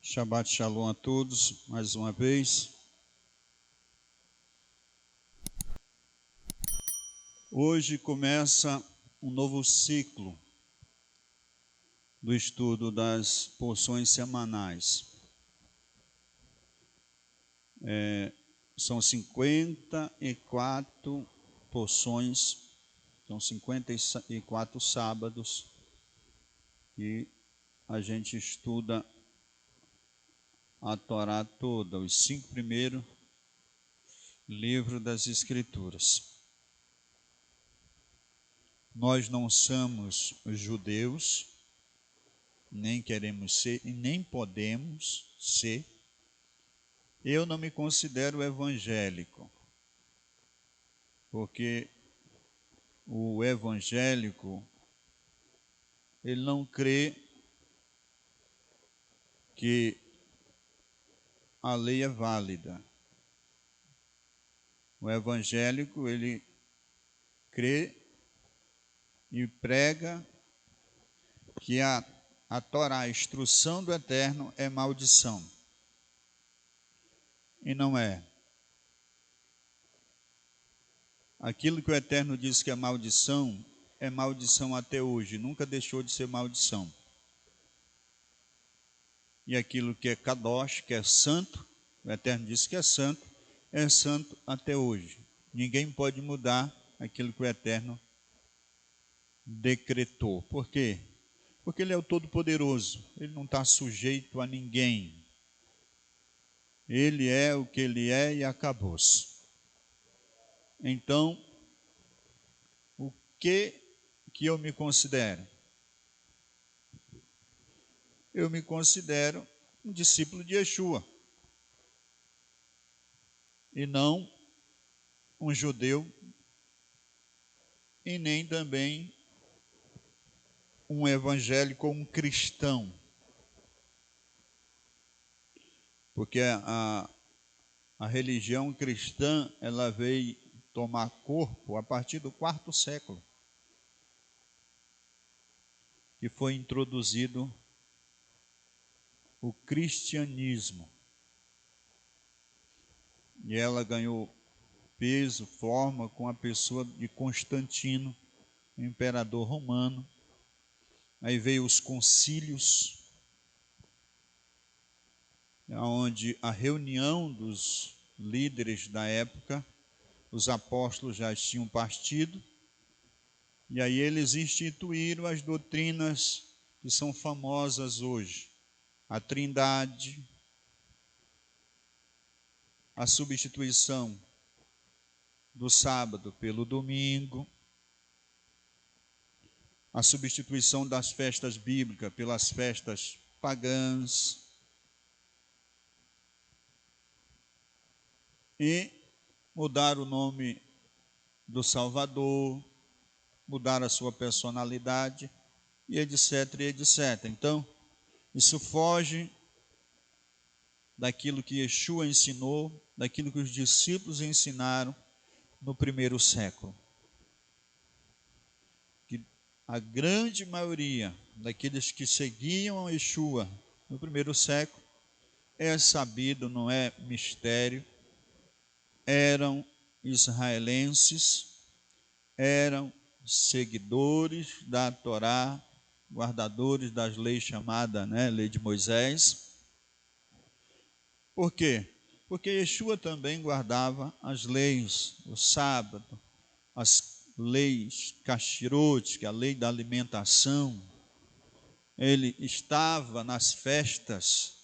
Shabbat Shalom a todos, mais uma vez. Hoje começa um novo ciclo do estudo das porções semanais. São 54 porções, são 54 sábados e a gente estuda a Torá toda, os 5 primeiros livros das Escrituras. Nós não somos judeus, nem queremos ser e nem podemos ser. Eu não me considero evangélico, porque o evangélico, ele não crê que a lei é válida. O evangélico, ele crê e prega que a Torá, a instrução do Eterno, é maldição. E não é. Aquilo que o Eterno diz que é maldição até hoje, nunca deixou de ser maldição. E aquilo que é kadosh, que é santo, o Eterno diz que é santo até hoje. Ninguém pode mudar aquilo que o Eterno decretou. Por quê? Porque Ele é o Todo-Poderoso, Ele não está sujeito a ninguém. Ele é o que Ele é e acabou-se. Então, o que eu me considero? Eu me considero um discípulo de Yeshua e não um judeu e nem também um evangélico ou um cristão. Porque a religião cristã, ela veio tomar corpo a partir do 4º século, que foi introduzido o cristianismo. E ela ganhou peso, forma com a pessoa de Constantino, o imperador romano. Aí veio os concílios, onde a reunião dos líderes da época, os apóstolos já tinham partido, e aí eles instituíram as doutrinas que são famosas hoje. A Trindade, a substituição do sábado pelo domingo, a substituição das festas bíblicas pelas festas pagãs, e mudar o nome do Salvador, mudar a sua personalidade, e etc, e etc. Então, isso foge daquilo que Yeshua ensinou, daquilo que os discípulos ensinaram no 1º século. Que a grande maioria daqueles que seguiam a Yeshua no 1º século é sabido, não é mistério, eram israelenses, eram seguidores da Torá, guardadores das leis chamadas, lei de Moisés. Por quê? Porque Yeshua também guardava as leis, o sábado, as leis kashrut, que é a lei da alimentação. Ele estava nas festas.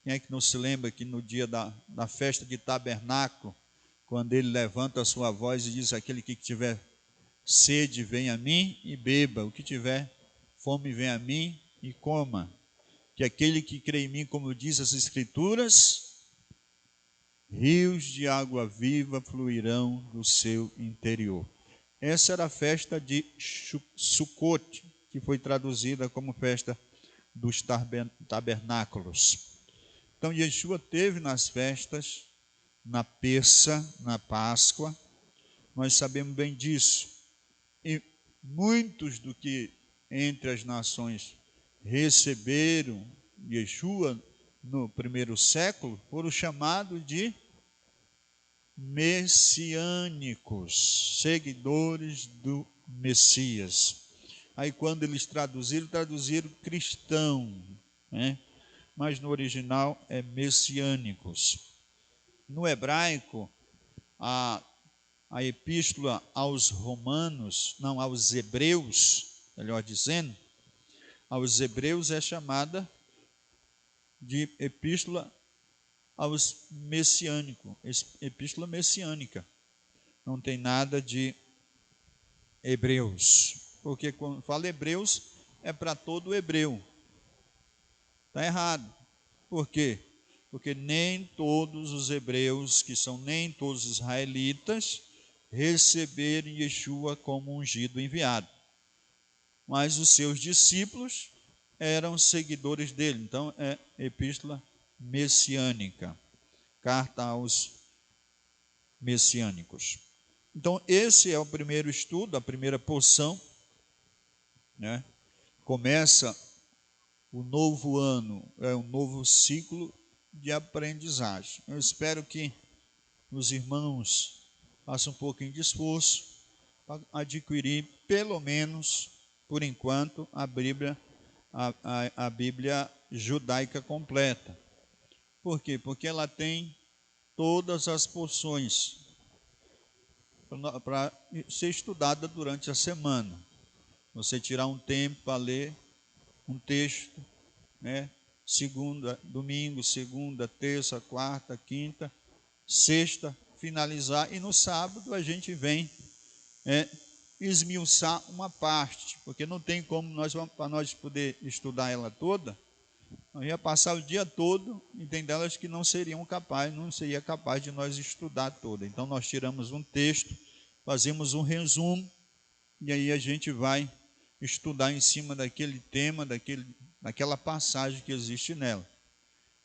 Quem é que não se lembra que no dia da festa de tabernáculo, quando ele levanta a sua voz e diz: aquele que tiver sede, venha a mim e beba. O que tiver fome, venha a mim e coma. Que aquele que crê em mim, como diz as Escrituras, rios de água viva fluirão do seu interior. Essa era a festa de Sukkot, que foi traduzida como festa dos tabernáculos. Então, Yeshua teve nas festas, na Pessa, na Páscoa, nós sabemos bem disso. E muitos do que entre as nações receberam Yeshua no primeiro século foram chamados de messiânicos, seguidores do Messias. Aí quando eles traduziram cristão, né? Mas no original é messiânicos. No hebraico, a epístola aos romanos, não, aos hebreus, melhor dizendo, aos hebreus é chamada de epístola aos messiânicos, epístola messiânica. Não tem nada de hebreus, porque quando fala hebreus, é para todo hebreu. Está errado. Por quê? Porque nem todos os hebreus, que são nem todos os israelitas, receberam Yeshua como ungido enviado. Mas os seus discípulos eram seguidores dele. Então é epístola messiânica, carta aos messiânicos. Então esse é o primeiro estudo, a primeira porção, né? Começa o novo ano, é um novo ciclo de aprendizagem. Eu espero que os irmãos façam um pouquinho de esforço para adquirir, pelo menos, por enquanto, a Bíblia judaica completa. Por quê? Porque ela tem todas as porções para ser estudada durante a semana. Você tirar um tempo para ler um texto, né? Domingo, segunda, terça, quarta, quinta, sexta, finalizar, e no sábado a gente vem esmiuçar uma parte, porque não tem como para nós poder estudar ela toda, nós ia passar o dia todo, e tem delas que não seria capaz de nós estudar toda. Então nós tiramos um texto, fazemos um resumo, e aí a gente vai estudar em cima daquele tema, daquela passagem que existe nela.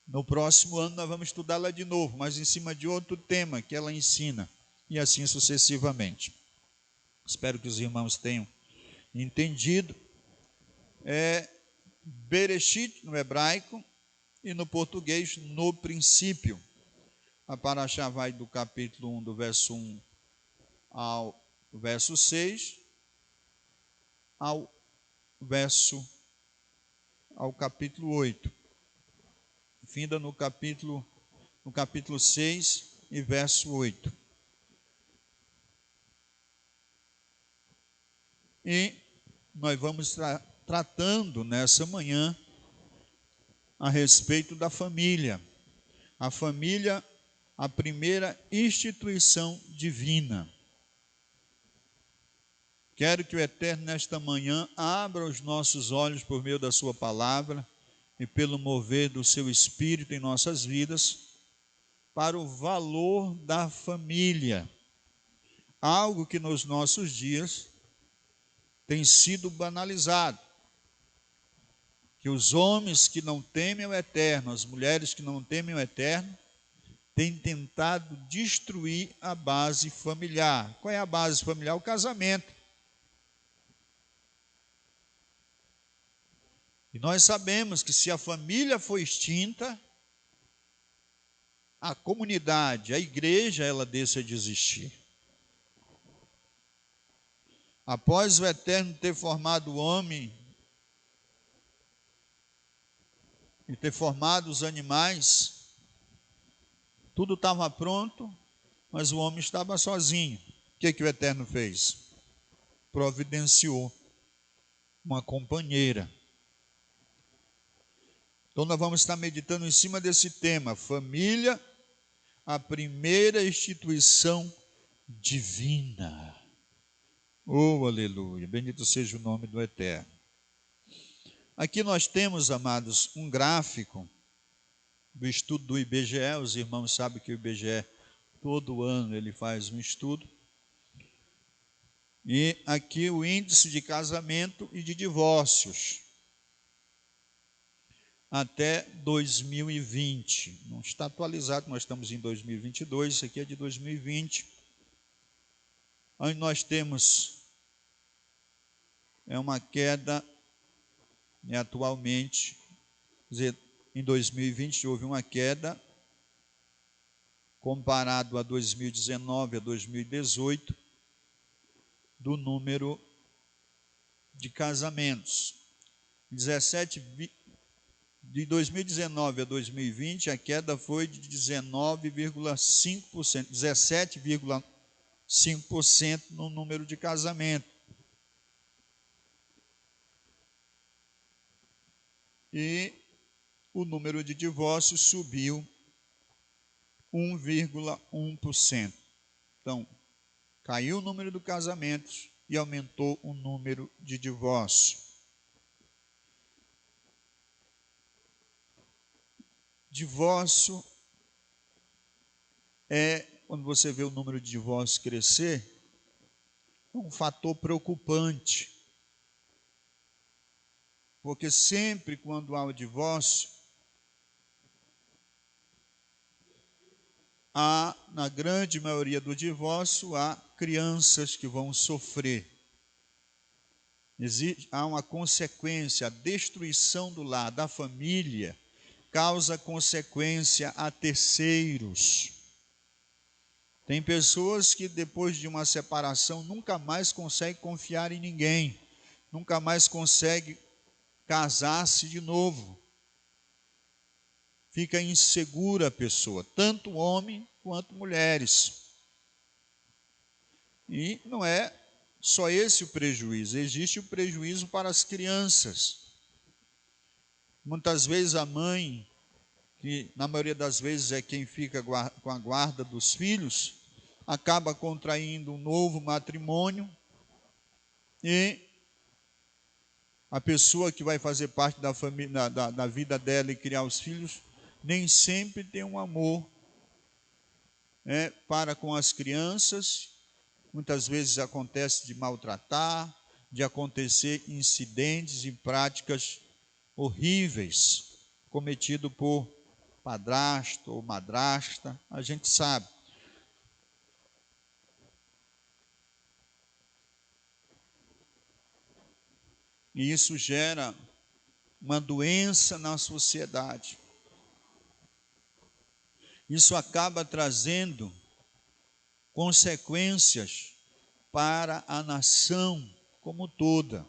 No próximo ano nós vamos estudá-la de novo, mas em cima de outro tema que ela ensina, e assim sucessivamente. Espero que os irmãos tenham entendido. Bereshit no hebraico e no português, no princípio. A paraxá vai do capítulo 1, do verso 1 ao verso 6, ao capítulo 8. Finda no capítulo 6 e verso 8. E nós vamos tratando nessa manhã a respeito da família. A família, a primeira instituição divina. Quero que o Eterno nesta manhã abra os nossos olhos por meio da sua palavra e pelo mover do seu Espírito em nossas vidas para o valor da família. Algo que nos nossos dias tem sido banalizado. Que os homens que não temem o Eterno, as mulheres que não temem o Eterno, têm tentado destruir a base familiar. Qual é a base familiar? O casamento. E nós sabemos que se a família for extinta, a comunidade, a igreja, ela deixa de existir. Após o Eterno ter formado o homem e ter formado os animais, tudo estava pronto, mas o homem estava sozinho. O que o Eterno fez? Providenciou uma companheira. Então nós vamos estar meditando em cima desse tema, família, a primeira instituição divina. Oh, aleluia, bendito seja o nome do Eterno. Aqui nós temos, amados, um gráfico do estudo do IBGE. Os irmãos sabem que o IBGE, todo ano, ele faz um estudo. E aqui o índice de casamento e de divórcios até 2020. Não está atualizado, nós estamos em 2022, isso aqui é de 2020. Onde nós temos uma queda, atualmente, quer dizer, em 2020 houve uma queda, comparado a 2019 a 2018, do número de casamentos. De 2019 a 2020, a queda foi de 19,5%, 17,5% no número de casamentos. E o número de divórcios subiu 1,1%. Então, caiu o número de casamentos e aumentou o número de divórcios. Divórcio quando você vê o número de divórcios crescer, é um fator preocupante. Porque sempre quando há o divórcio, na grande maioria do divórcio, há crianças que vão sofrer. Há uma consequência, a destruição do lar, da família, causa consequência a terceiros. Tem pessoas que depois de uma separação nunca mais conseguem confiar em ninguém, nunca mais conseguem casar-se de novo. Fica insegura a pessoa, tanto homem quanto mulheres. E não é só esse o prejuízo, existe o prejuízo para as crianças. Muitas vezes a mãe, que na maioria das vezes é quem fica com a guarda dos filhos, acaba contraindo um novo matrimônio e a pessoa que vai fazer parte da família, da vida dela e criar os filhos, nem sempre tem um amor para com as crianças. Muitas vezes acontece de maltratar, de acontecer incidentes e práticas horríveis cometidos por padrasto ou madrasta, a gente sabe. E isso gera uma doença na sociedade. Isso acaba trazendo consequências para a nação como toda.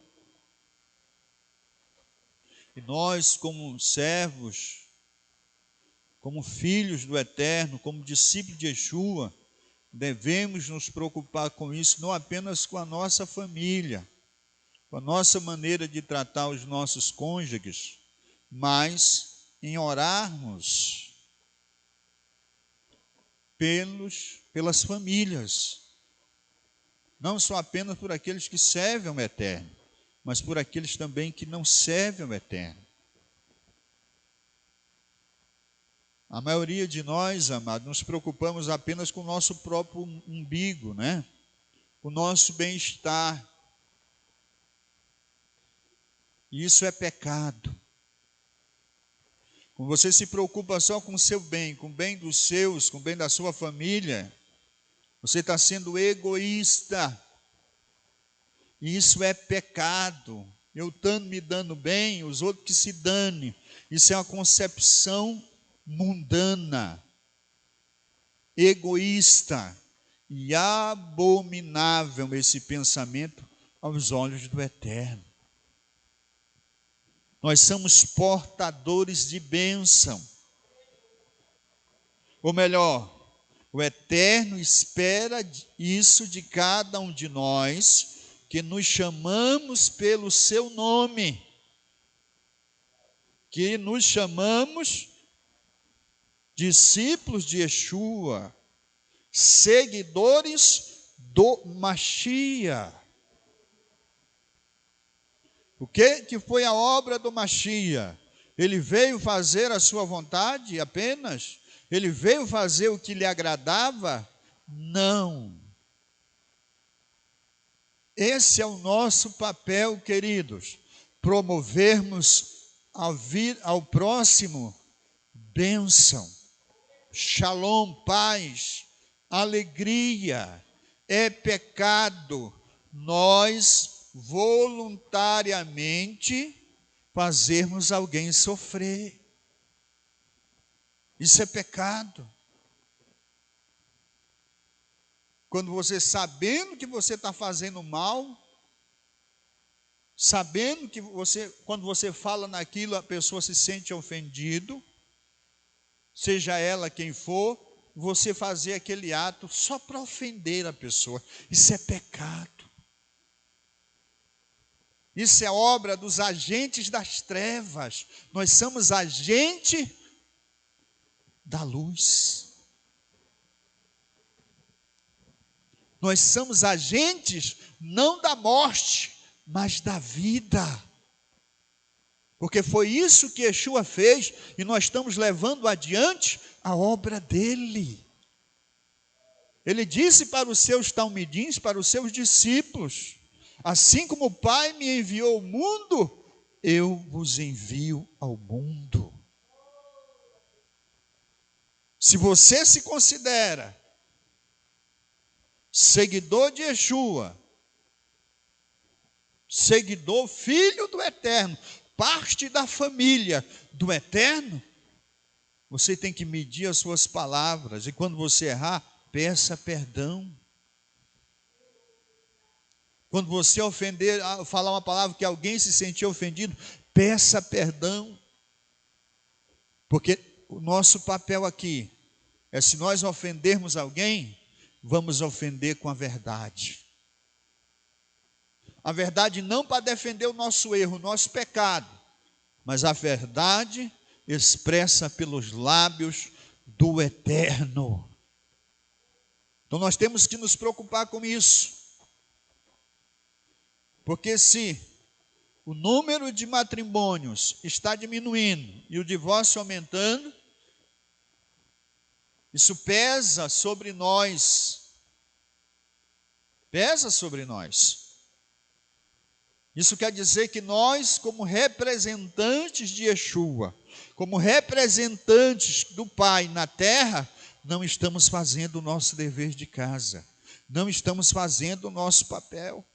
E nós, como servos, como filhos do Eterno, como discípulos de Yeshua, devemos nos preocupar com isso, não apenas com a nossa família, com a nossa maneira de tratar os nossos cônjuges, mas em orarmos pelas famílias, não só apenas por aqueles que servem ao Eterno, mas por aqueles também que não servem ao Eterno. A maioria de nós, amados, nos preocupamos apenas com o nosso próprio umbigo, né? O nosso bem-estar. E isso é pecado. Quando você se preocupa só com o seu bem, com o bem dos seus, com o bem da sua família, você está sendo egoísta. E isso é pecado. Eu estando me dando bem, os outros que se dane. Isso é uma concepção mundana, egoísta e abominável esse pensamento aos olhos do Eterno. Nós somos portadores de bênção. Ou melhor, o Eterno espera isso de cada um de nós, que nos chamamos pelo seu nome, que nos chamamos discípulos de Yeshua, seguidores do Mashiach. O que foi a obra do Mashiach? Ele veio fazer a sua vontade apenas? Ele veio fazer o que lhe agradava? Não. Esse é o nosso papel, queridos, promovermos ao próximo bênção, shalom, paz, alegria. É pecado nós voluntariamente fazermos alguém sofrer. Isso é pecado. Quando você, sabendo que você está fazendo mal, sabendo que quando você fala naquilo, a pessoa se sente ofendido, seja ela quem for, você fazer aquele ato só para ofender a pessoa. Isso é pecado. Isso é obra dos agentes das trevas. Nós somos agente da luz. Nós somos agentes não da morte, mas da vida. Porque foi isso que Yeshua fez e nós estamos levando adiante a obra dele. Ele disse para os seus talmidins, para os seus discípulos: assim como o Pai me enviou ao mundo, eu vos envio ao mundo. Se você se considera seguidor de Yeshua, seguidor, filho do Eterno, parte da família do Eterno, você tem que medir as suas palavras, e quando você errar, peça perdão. Quando você ofender, falar uma palavra que alguém se sentiu ofendido, peça perdão. Porque o nosso papel aqui é, se nós ofendermos alguém, vamos ofender com a verdade. A verdade não para defender o nosso erro, o nosso pecado, mas a verdade expressa pelos lábios do Eterno. Então nós temos que nos preocupar com isso. Porque se o número de matrimônios está diminuindo e o divórcio aumentando, isso pesa sobre nós. Pesa sobre nós. Isso quer dizer que nós, como representantes de Yeshua, como representantes do Pai na terra, não estamos fazendo o nosso dever de casa. Não estamos fazendo o nosso papel.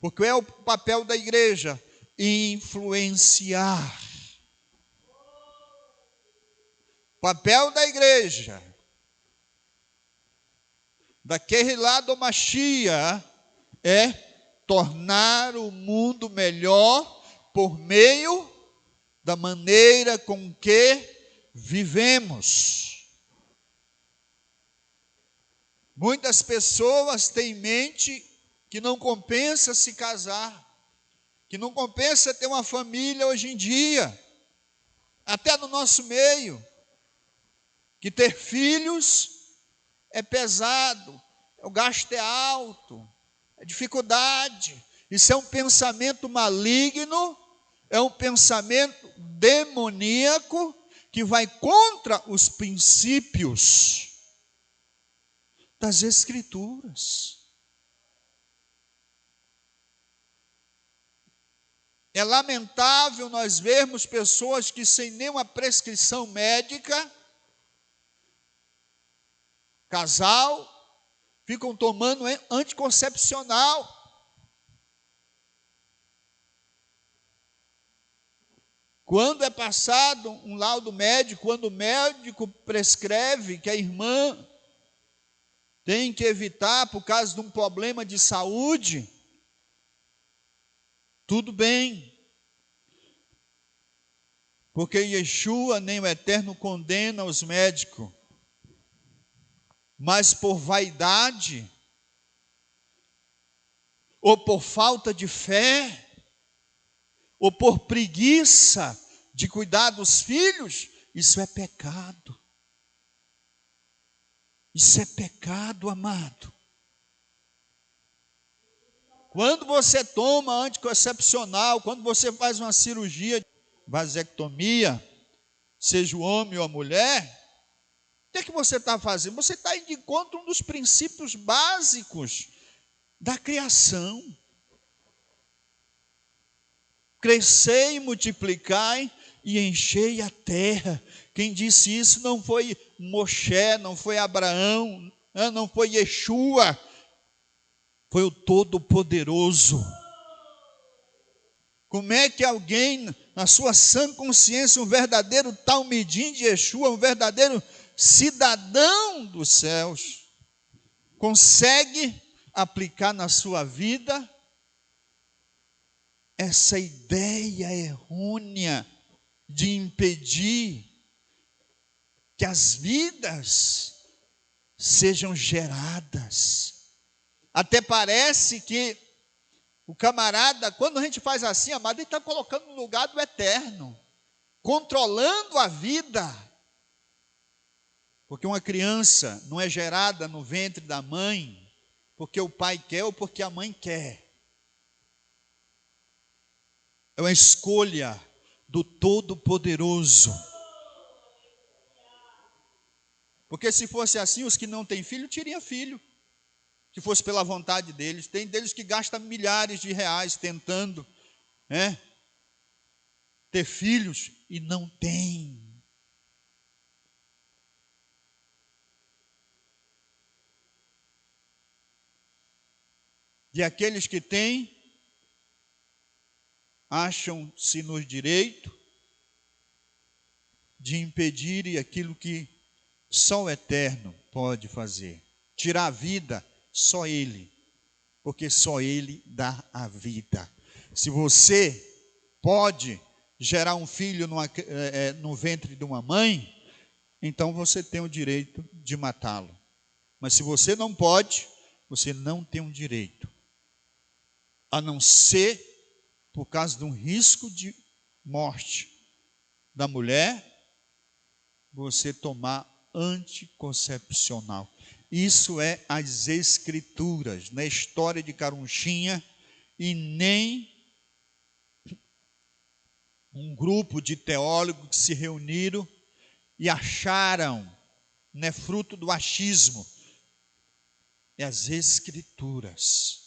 Porque é o papel da igreja? Influenciar. O papel da igreja, daquele lado Mashiach, é tornar o mundo melhor por meio da maneira com que vivemos. Muitas pessoas têm em mente que não compensa se casar, que não compensa ter uma família hoje em dia, até no nosso meio, que ter filhos é pesado, o gasto é alto, é dificuldade. Isso é um pensamento maligno, é um pensamento demoníaco que vai contra os princípios das Escrituras. É lamentável nós vermos pessoas que sem nenhuma prescrição médica, casal, ficam tomando anticoncepcional. Quando é passado um laudo médico, quando o médico prescreve que a irmã tem que evitar por causa de um problema de saúde, tudo bem. Porque Yeshua nem o Eterno condena os médicos. Mas por vaidade, ou por falta de fé, ou por preguiça de cuidar dos filhos, isso é pecado. Isso é pecado, amado. Quando você toma anticoncepcional, quando você faz uma cirurgia, vasectomia, seja o homem ou a mulher, o que você está fazendo? Você está indo de encontro a um dos princípios básicos da criação. Crescei, multiplicai e enchei a terra. Quem disse isso não foi Moshe, não foi Abraão, não foi Yeshua, foi o Todo-Poderoso. Como é que alguém, na sua sã consciência, um verdadeiro talmidim de Yeshua, um verdadeiro cidadão dos céus, consegue aplicar na sua vida essa ideia errônea de impedir que as vidas sejam geradas? Até parece que o camarada, quando a gente faz assim, amado, ele está colocando no lugar do eterno, controlando a vida. Porque uma criança não é gerada no ventre da mãe porque o pai quer ou porque a mãe quer. É uma escolha do Todo-Poderoso. Porque se fosse assim, os que não têm filho, teriam filho. Se fosse pela vontade deles. Tem deles que gastam milhares de reais tentando ter filhos e não tem. E aqueles que têm, acham-se no direito de impedir aquilo que só o Eterno pode fazer. Tirar a vida, só Ele, porque só Ele dá a vida. Se você pode gerar um filho no ventre de uma mãe, então você tem o direito de matá-lo. Mas se você não pode, você não tem o direito, a não ser por causa de um risco de morte da mulher, você tomar anticoncepcional. Isso é as Escrituras, na história de Carunchinha, e nem um grupo de teólogos que se reuniram e acharam, não é fruto do achismo, é as Escrituras.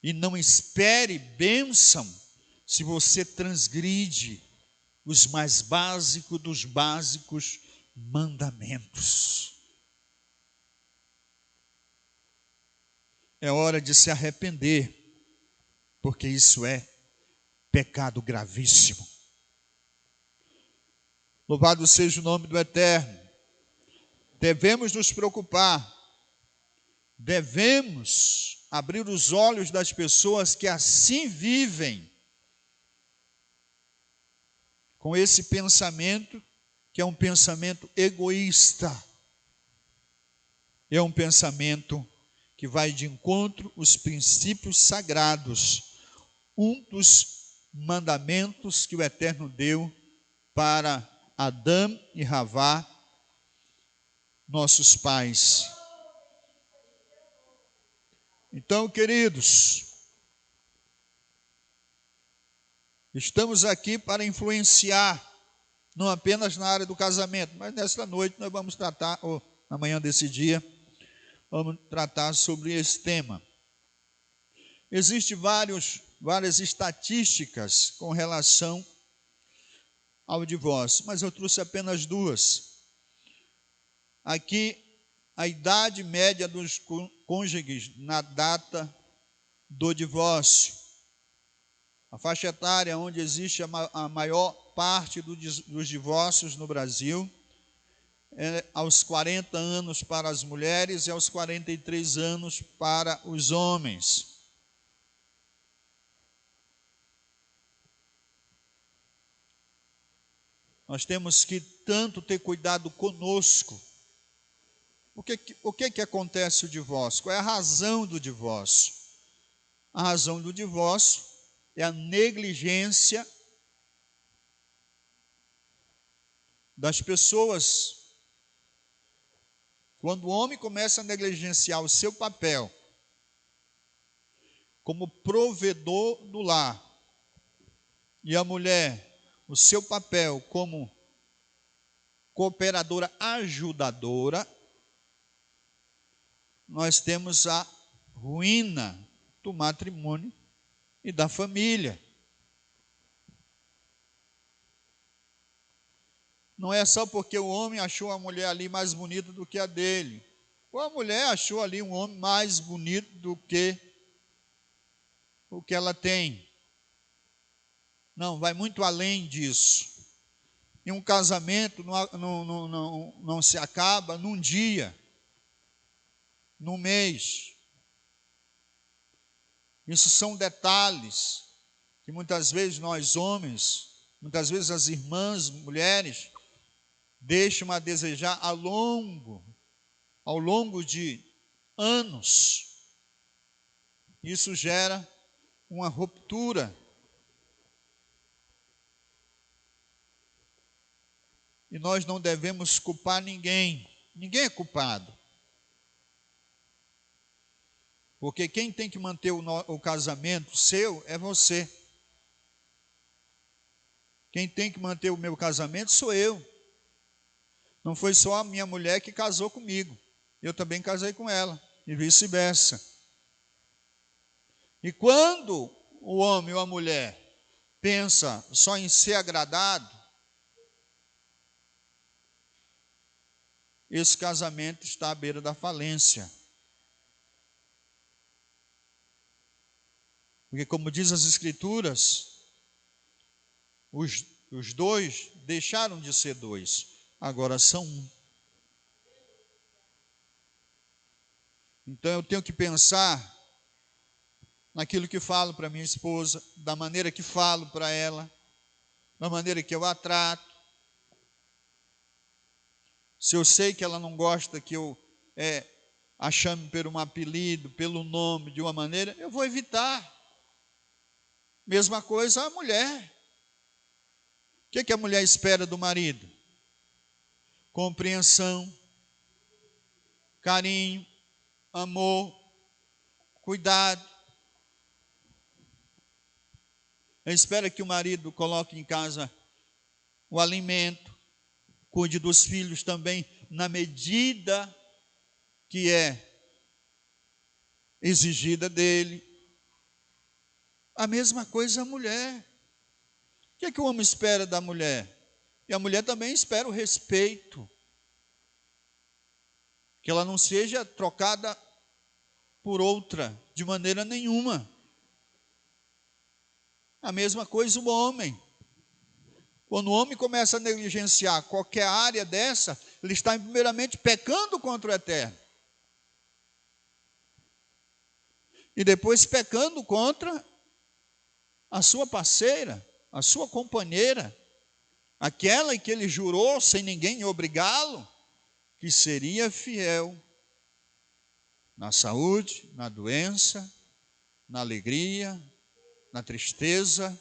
E não espere bênção se você transgride os mais básicos dos básicos mandamentos. É hora de se arrepender, porque isso é pecado gravíssimo. Louvado seja o nome do Eterno. Devemos nos preocupar, devemos abrir os olhos das pessoas que assim vivem, com esse pensamento, que é um pensamento egoísta, é um pensamento que vai de encontro aos princípios sagrados, um dos mandamentos que o Eterno deu para Adão e Havá, nossos pais. Então, queridos, estamos aqui para influenciar, não apenas na área do casamento, mas nesta noite nós vamos tratar, ou na manhã desse dia, vamos tratar sobre esse tema. Existem várias estatísticas com relação ao divórcio, mas eu trouxe apenas duas. Aqui, a idade média dos cônjuges na data do divórcio. A faixa etária onde existe a maior parte dos divórcios no Brasil é aos 40 anos para as mulheres e aos 43 anos para os homens. Nós temos que tanto ter cuidado conosco. O que acontece o divórcio? Qual é a razão do divórcio? A razão do divórcio é a negligência das pessoas. Quando o homem começa a negligenciar o seu papel como provedor do lar, e a mulher o seu papel como cooperadora ajudadora, nós temos a ruína do matrimônio e da família. Não é só porque o homem achou a mulher ali mais bonita do que a dele, ou a mulher achou ali um homem mais bonito do que o que ela tem. Não, vai muito além disso. E um casamento não se acaba num dia, num mês. Isso são detalhes que muitas vezes nós homens, muitas vezes as irmãs, mulheres, deixam a desejar ao longo de anos. Isso gera uma ruptura. E nós não devemos culpar ninguém. Ninguém é culpado. Porque quem tem que manter o casamento seu é você. Quem tem que manter o meu casamento sou eu. Não foi só a minha mulher que casou comigo. Eu também casei com ela. E vice-versa. E quando o homem ou a mulher pensa só em ser agradado, esse casamento está à beira da falência. Porque, como diz as Escrituras, os dois deixaram de ser dois, agora são um. Então eu tenho que pensar naquilo que falo para minha esposa, da maneira que falo para ela, da maneira que eu a trato. Se eu sei que ela não gosta que eu a chame por um apelido, pelo nome, de uma maneira, eu vou evitar. Mesma coisa a mulher. O que a mulher espera do marido? Compreensão, carinho, amor, cuidado. Ela espera que o marido coloque em casa o alimento, cuide dos filhos também na medida que é exigida dele. A mesma coisa a mulher. O que o homem espera da mulher? E a mulher também espera o respeito. Que ela não seja trocada por outra, de maneira nenhuma. A mesma coisa o homem. Quando o homem começa a negligenciar qualquer área dessa, ele está primeiramente pecando contra o Eterno. E depois pecando contra a sua parceira, a sua companheira, aquela em que ele jurou, sem ninguém obrigá-lo, que seria fiel na saúde, na doença, na alegria, na tristeza,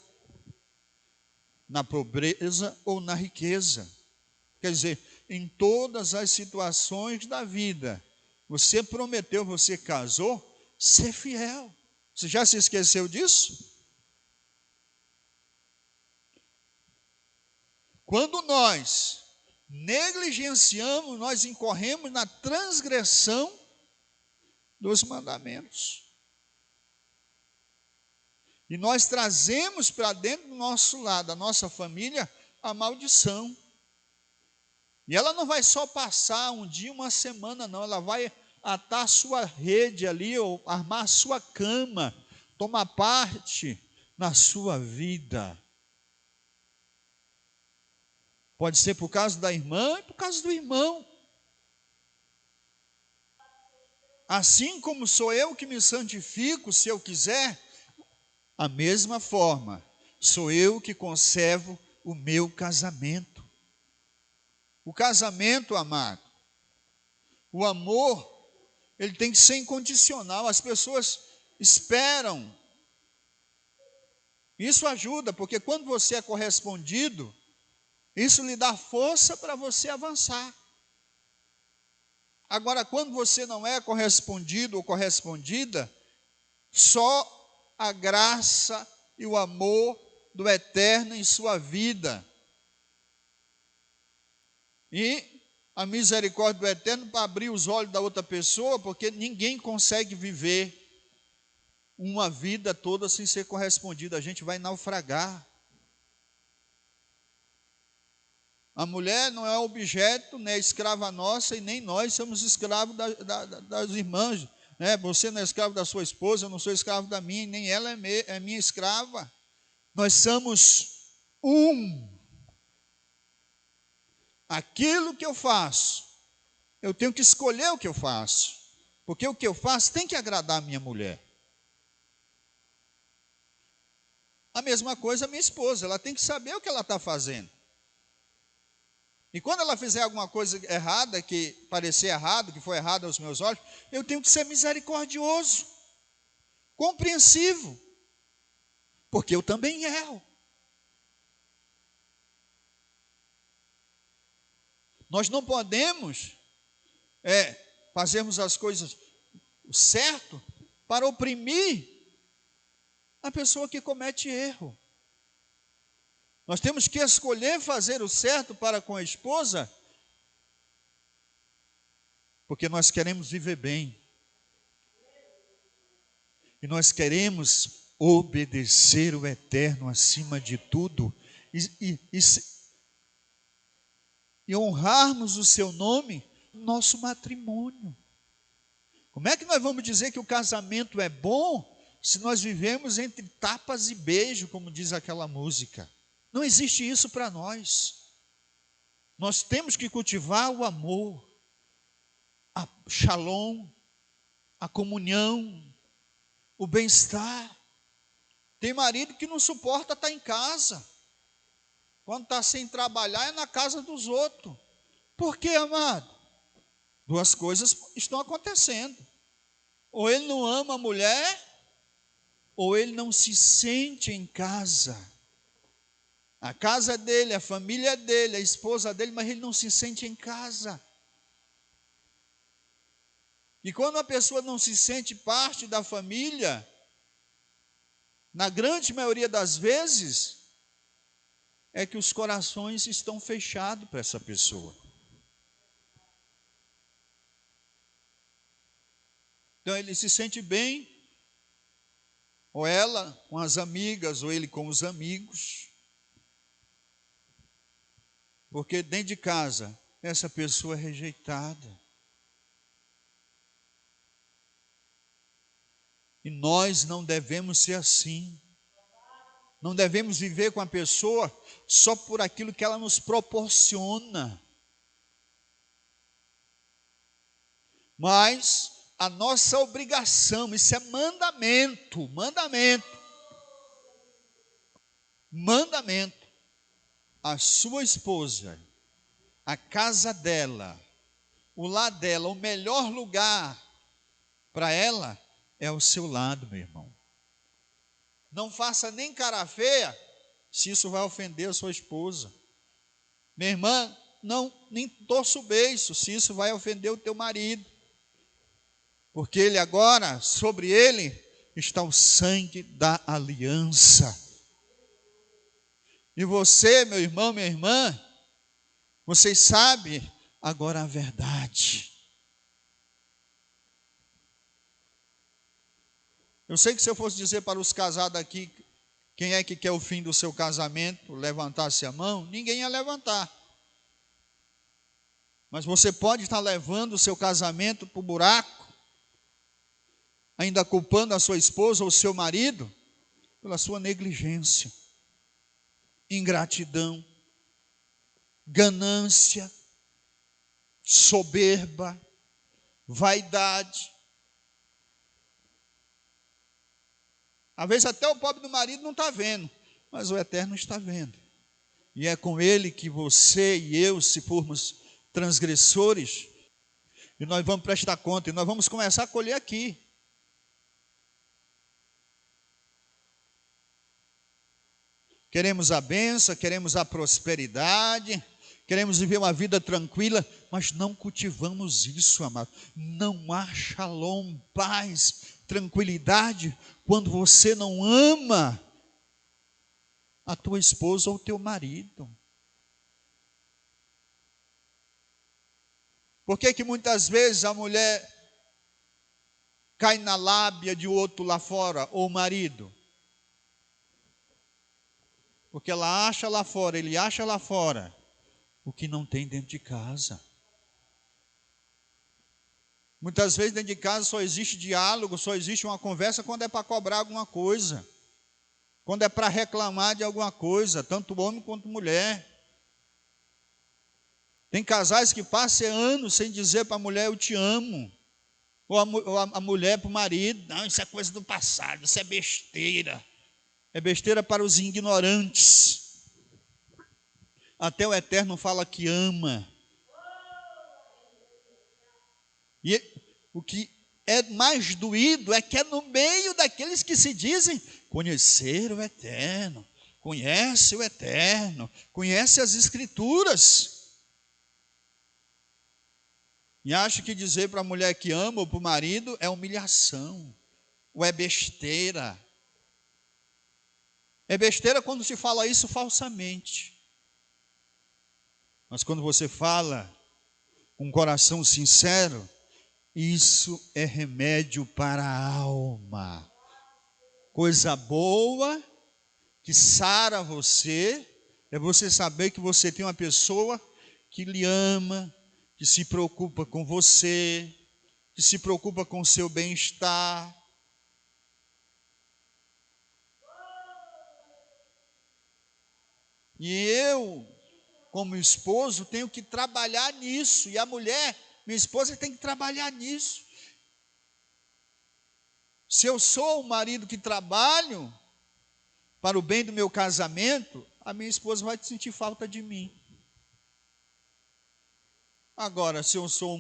na pobreza ou na riqueza. Quer dizer, em todas as situações da vida, você prometeu, você casou, ser fiel. Você já se esqueceu disso? Quando nós negligenciamos, nós incorremos na transgressão dos mandamentos. E nós trazemos para dentro do nosso lar, da nossa família, a maldição. E ela não vai só passar um dia, uma semana, não. Ela vai atar a sua rede ali, ou armar a sua cama, tomar parte na sua vida. Pode ser por causa da irmã e por causa do irmão. Assim como sou eu que me santifico, se eu quiser, a mesma forma, sou eu que conservo o meu casamento. O casamento, amado, o amor, ele tem que ser incondicional. As pessoas esperam. Isso ajuda, porque quando você é correspondido, isso lhe dá força para você avançar. Agora, quando você não é correspondido ou correspondida, só a graça e o amor do Eterno em sua vida. E a misericórdia do Eterno para abrir os olhos da outra pessoa, porque ninguém consegue viver uma vida toda sem ser correspondido. A gente vai naufragar. A mulher não é objeto, nem é escrava nossa, e nem nós somos escravos das irmãs, Você não é escravo da sua esposa, eu não sou escravo da minha, nem ela é minha escrava. Nós somos um. Aquilo que eu faço, eu tenho que escolher o que eu faço, porque o que eu faço tem que agradar a minha mulher. A mesma coisa a minha esposa, ela tem que saber o que ela está fazendo. E quando ela fizer alguma coisa errada, que parecer errado, que foi errado aos meus olhos, eu tenho que ser misericordioso, compreensivo, porque eu também erro. Nós não podemos fazermos as coisas certo para oprimir a pessoa que comete erro. Nós temos que escolher fazer o certo para com a esposa, porque nós queremos viver bem. E nós queremos obedecer o Eterno acima de tudo e honrarmos o seu nome no nosso matrimônio. Como é que nós vamos dizer que o casamento é bom se nós vivemos entre tapas e beijo, como diz aquela música? Não existe isso para nós. Nós temos que cultivar o amor, a shalom, a comunhão, o bem-estar. Tem marido que não suporta estar em casa. Quando está sem trabalhar é na casa dos outros. Por quê, amado? Duas coisas estão acontecendo. Ou ele não ama a mulher, ou ele não se sente em casa. A casa dele, a família dele, a esposa dele, mas ele não se sente em casa. E quando a pessoa não se sente parte da família, na grande maioria das vezes, é que os corações estão fechados para essa pessoa. Então ele se sente bem, ou ela com as amigas, ou ele com os amigos. Porque dentro de casa, essa pessoa é rejeitada. E nós não devemos ser assim. Não devemos viver com a pessoa só por aquilo que ela nos proporciona. Mas a nossa obrigação, isso é mandamento. A sua esposa, a casa dela, o lar dela, o melhor lugar para ela é o seu lado, meu irmão. Não faça nem cara feia, se isso vai ofender a sua esposa. Minha irmã, nem torça o beiço, se isso vai ofender o teu marido. Porque ele agora, sobre ele, está o sangue da aliança. E você, meu irmão, minha irmã, vocês sabem agora a verdade. Eu sei que se eu fosse dizer para os casados aqui, quem é que quer o fim do seu casamento, levantasse a mão, ninguém ia levantar. Mas você pode estar levando o seu casamento para o buraco, ainda culpando a sua esposa ou o seu marido, pela sua negligência, ingratidão, ganância, soberba, vaidade. Às vezes até o pobre do marido não está vendo, mas o Eterno está vendo. E é com ele que você e eu, se formos transgressores, e nós vamos prestar conta, e nós vamos começar a colher aqui. Queremos a bênção, queremos a prosperidade, queremos viver uma vida tranquila, mas não cultivamos isso, amado. Não há shalom, paz, tranquilidade, quando você não ama a tua esposa ou o teu marido. Por que muitas vezes a mulher cai na lábia de outro lá fora, ou o marido? Porque ela acha lá fora, ele acha lá fora o que não tem dentro de casa. Muitas vezes dentro de casa só existe diálogo, só existe uma conversa quando é para cobrar alguma coisa, quando é para reclamar de alguma coisa, tanto homem quanto mulher. Tem casais que passam anos sem dizer para a mulher eu te amo, ou a mulher para o marido, não, isso é coisa do passado, isso é besteira para os ignorantes. Até o Eterno fala que ama. E o que é mais doído é que é no meio daqueles que se dizem conhecer o Eterno, conhece o Eterno, conhece as Escrituras. E acha que dizer para a mulher que ama ou para o marido é humilhação, ou é besteira. É besteira quando se fala isso falsamente. Mas quando você fala com um coração sincero, isso é remédio para a alma. Coisa boa que sara você é você saber que você tem uma pessoa que lhe ama, que se preocupa com você, que se preocupa com o seu bem-estar. E eu, como esposo, tenho que trabalhar nisso. E a mulher, minha esposa, tem que trabalhar nisso. Se eu sou o marido que trabalho para o bem do meu casamento, a minha esposa vai sentir falta de mim. Agora, se eu sou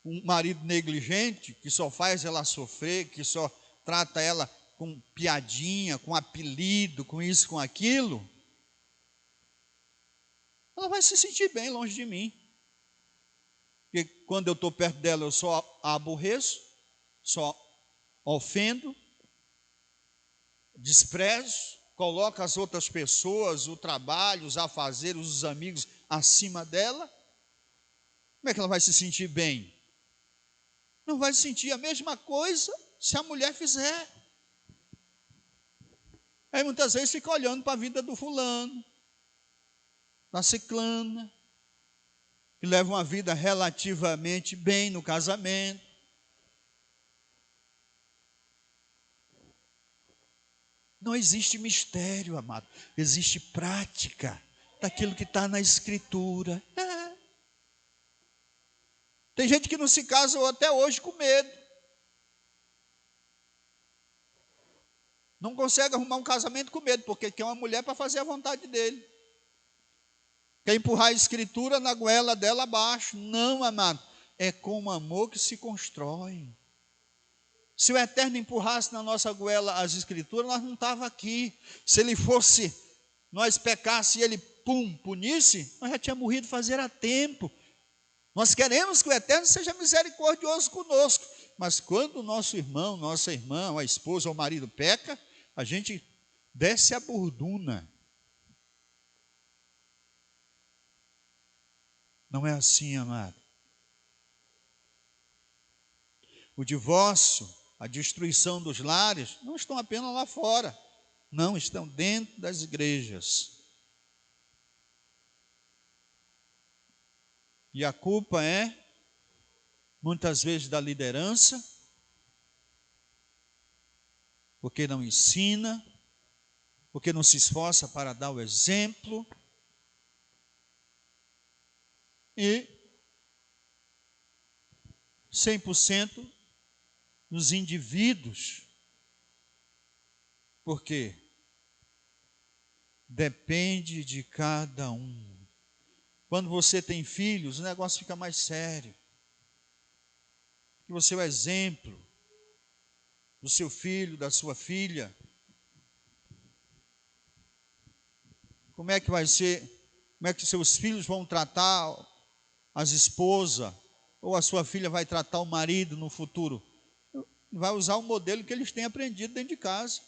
um marido negligente, que só faz ela sofrer, que só trata ela com piadinha, com apelido, com isso, com aquilo, ela vai se sentir bem longe de mim. Porque quando eu estou perto dela, eu só a aborreço, só ofendo, desprezo, coloco as outras pessoas, o trabalho, os afazeres, os amigos acima dela. Como é que ela vai se sentir bem? Não vai sentir a mesma coisa se a mulher fizer. Aí muitas vezes fica olhando para a vida do fulano, da ciclana, que leva uma vida relativamente bem no casamento. Não existe mistério, amado. Existe prática daquilo que está na Escritura. Tem gente que não se casa até hoje com medo. Não consegue arrumar um casamento com medo, porque quer uma mulher para fazer a vontade dele. Quer empurrar a Escritura na goela dela abaixo. Não, amado. É com amor que se constrói. Se o Eterno empurrasse na nossa goela as Escrituras, nós não estávamos aqui. Se ele fosse, nós pecasse e ele, punisse, nós já tínhamos morrido fazer a tempo. Nós queremos que o Eterno seja misericordioso conosco. Mas quando o nosso irmão, nossa irmã, a esposa ou o marido peca, a gente desce a borduna. Não é assim, amado. O divórcio, a destruição dos lares, não estão apenas lá fora. Não, estão dentro das igrejas. E a culpa é, muitas vezes, da liderança, porque não ensina, porque não se esforça para dar o exemplo, e 100% dos indivíduos. Por quê? Depende de cada um. Quando você tem filhos, o negócio fica mais sério. Você é o exemplo do seu filho, da sua filha. Como é que vai ser? Como é que seus filhos vão tratar as esposas? Ou a sua filha vai tratar o marido no futuro? Vai usar o modelo que eles têm aprendido dentro de casa.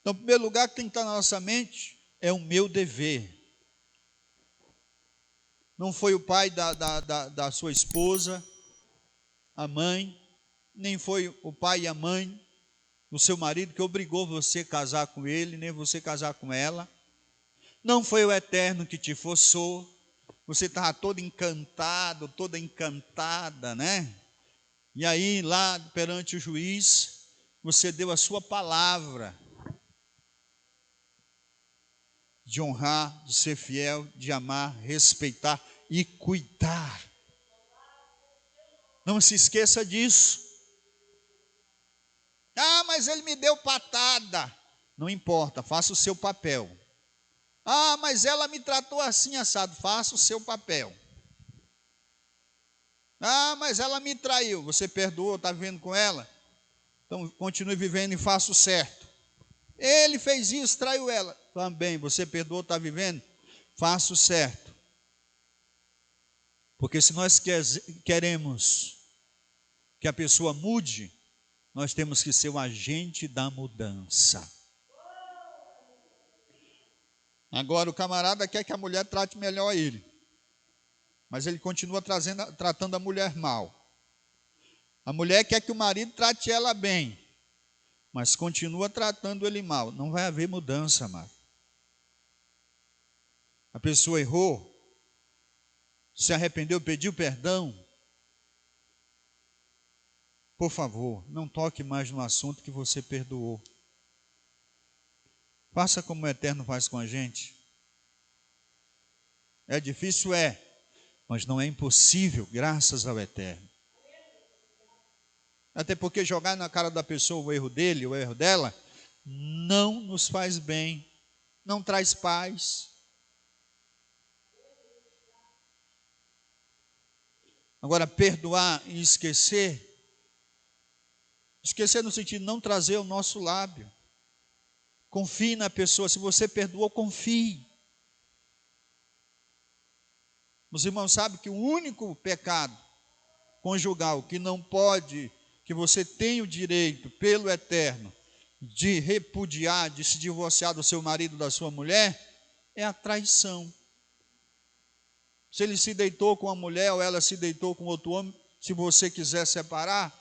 Então, em primeiro lugar, que tem que estar na nossa mente é o meu dever. Não foi o pai da sua esposa, a mãe, nem foi o pai e a mãe do seu marido que obrigou você a casar com ele, nem você casar com ela. Não foi o Eterno que te forçou. você estava todo encantado, toda encantada, né? E aí, lá perante o juiz, você deu a sua palavra de honrar, de ser fiel, de amar, respeitar e cuidar. Não se esqueça disso. Ah, mas ele me deu patada. Não importa, faça o seu papel. Ah, mas ela me tratou assim, assado. Faça o seu papel. Ah, mas ela me traiu. Você perdoou, está vivendo com ela? Então continue vivendo e faça o certo. Ele fez isso, traiu ela. Também, você perdoou, está vivendo? Faça o certo. Porque se nós queremos que a pessoa mude, nós temos que ser o agente da mudança. Agora o camarada quer que a mulher trate melhor ele, mas ele continua tratando a mulher mal. A mulher quer que o marido trate ela bem, mas continua tratando ele mal. Não vai haver mudança, amado. A pessoa errou, se arrependeu, pediu perdão. Por favor, não toque mais no assunto que você perdoou. Faça como o Eterno faz com a gente. É difícil, mas não é impossível, graças ao Eterno. Até porque jogar na cara da pessoa o erro dele, o erro dela, não nos faz bem, não traz paz. Agora, perdoar e esquecer no sentido de não trazer ao nosso lábio. Confie na pessoa, se você perdoou, confie. Os irmãos sabem que o único pecado conjugal que não pode, que você tem o direito pelo Eterno de repudiar, de se divorciar do seu marido, da sua mulher, é a traição. Se ele se deitou com a mulher ou ela se deitou com outro homem, se você quiser separar,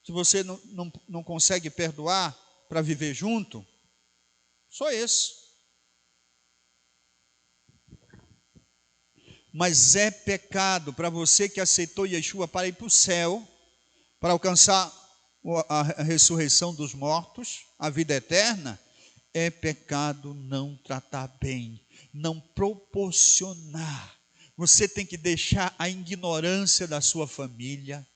se você não consegue perdoar para viver junto, só esse. Mas é pecado para você que aceitou Yeshua para ir para o céu, para alcançar a ressurreição dos mortos, a vida eterna. É pecado não tratar bem, não proporcionar. Você tem que deixar a ignorância da sua família,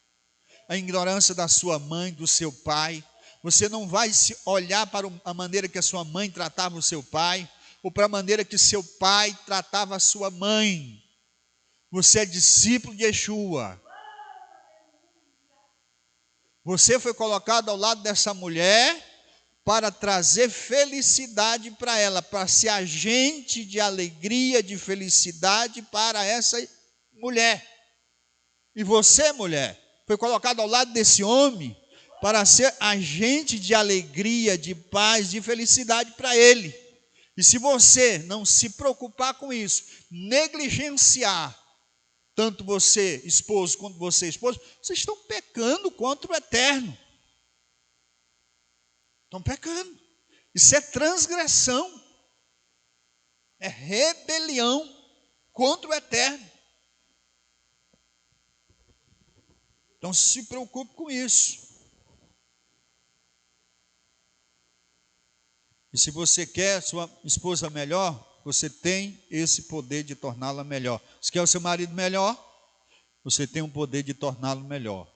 a ignorância da sua mãe, do seu pai. Você não vai se olhar para a maneira que a sua mãe tratava o seu pai, ou para a maneira que seu pai tratava a sua mãe. Você é discípulo de Yeshua. Você foi colocado ao lado dessa mulher para trazer felicidade para ela, para ser agente de alegria, de felicidade para essa mulher. E você, mulher, foi colocado ao lado desse homem para ser agente de alegria, de paz, de felicidade para ele. E se você não se preocupar com isso, negligenciar, tanto você, esposo, quanto você, esposa, vocês estão pecando contra o Eterno. Estão pecando. Isso é transgressão. É rebelião contra o Eterno. Então se preocupe com isso. E se você quer sua esposa melhor, você tem esse poder de torná-la melhor. Se quer o seu marido melhor, você tem o poder de torná-lo melhor.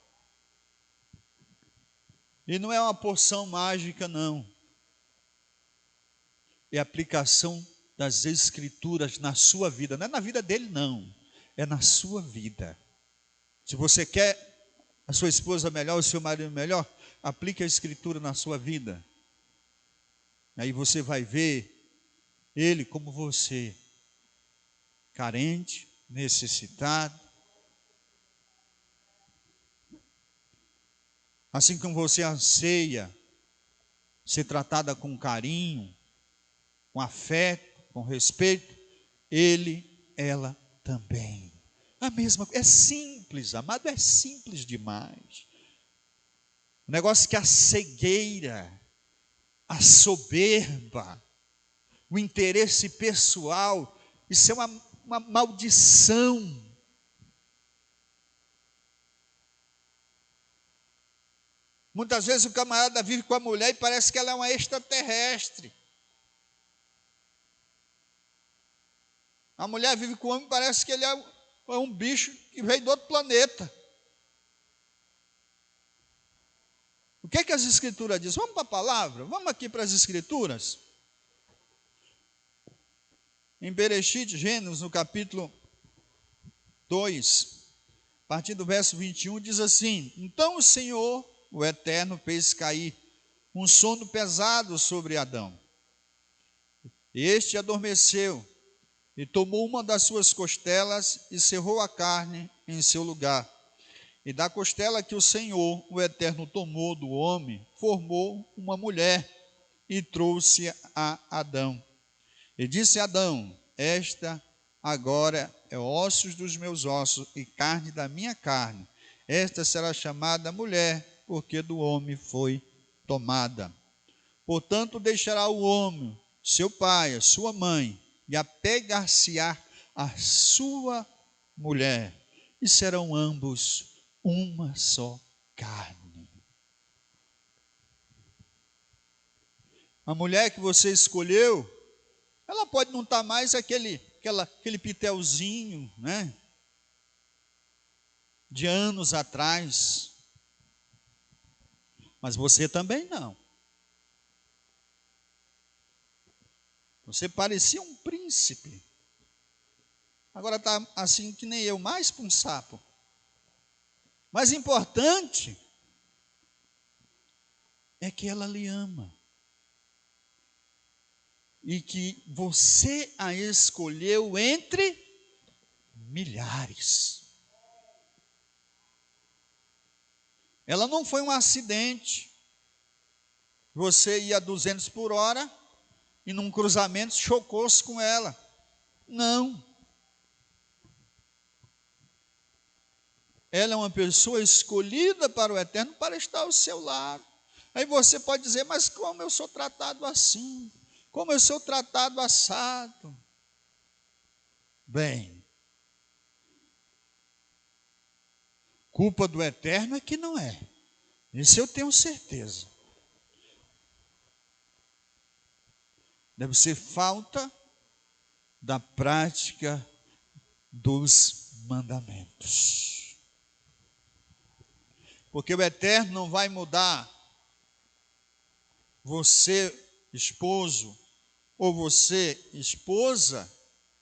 E não é uma porção mágica, não. É a aplicação das Escrituras na sua vida. Não é na vida dele, não. É na sua vida. Se você quer a sua esposa melhor, o seu marido melhor, aplique a Escritura na sua vida. Aí você vai ver ele como você, carente, necessitado. Assim como você anseia ser tratada com carinho, com afeto, com respeito, ele, ela também. A mesma coisa, é simples, amado, é simples demais. O negócio que a cegueira, a soberba, o interesse pessoal, isso é uma uma maldição. Muitas vezes o camarada vive com a mulher e parece que ela é uma extraterrestre. A mulher vive com o homem e parece que ele é um bicho que veio de outro planeta. O que é que as escrituras dizem? Vamos para a palavra? Vamos aqui para as escrituras? Em Bereshit, Gênesis, no capítulo 2, a partir do verso 21, diz assim: Então o Senhor, o Eterno, fez cair um sono pesado sobre Adão. Este adormeceu e tomou uma das suas costelas e cerrou a carne em seu lugar. E da costela que o Senhor, o Eterno, tomou do homem, formou uma mulher e trouxe a Adão. E disse Adão: Esta agora é ossos dos meus ossos e carne da minha carne. Esta será chamada mulher, porque do homem foi tomada. Portanto, deixará o homem, seu pai, a sua mãe, e apegar-se-á a sua mulher, e serão ambos uma só carne. A mulher que você escolheu, ela pode não estar mais aquele pitelzinho, né? De anos atrás. Mas você também não. Você parecia um príncipe. Agora está assim que nem eu, mais para um sapo. Mas importante é que ela lhe ama. E que você a escolheu entre milhares. Ela não foi um acidente. Você ia a 200 por hora e num cruzamento chocou-se com ela. Não. Ela é uma pessoa escolhida para o Eterno para estar ao seu lado. Aí você pode dizer, mas como eu sou tratado assim? Como eu sou tratado assado? Bem, culpa do Eterno é que não é. Isso eu tenho certeza. Deve ser falta da prática dos mandamentos. Porque o Eterno não vai mudar você, esposo, ou você, esposa,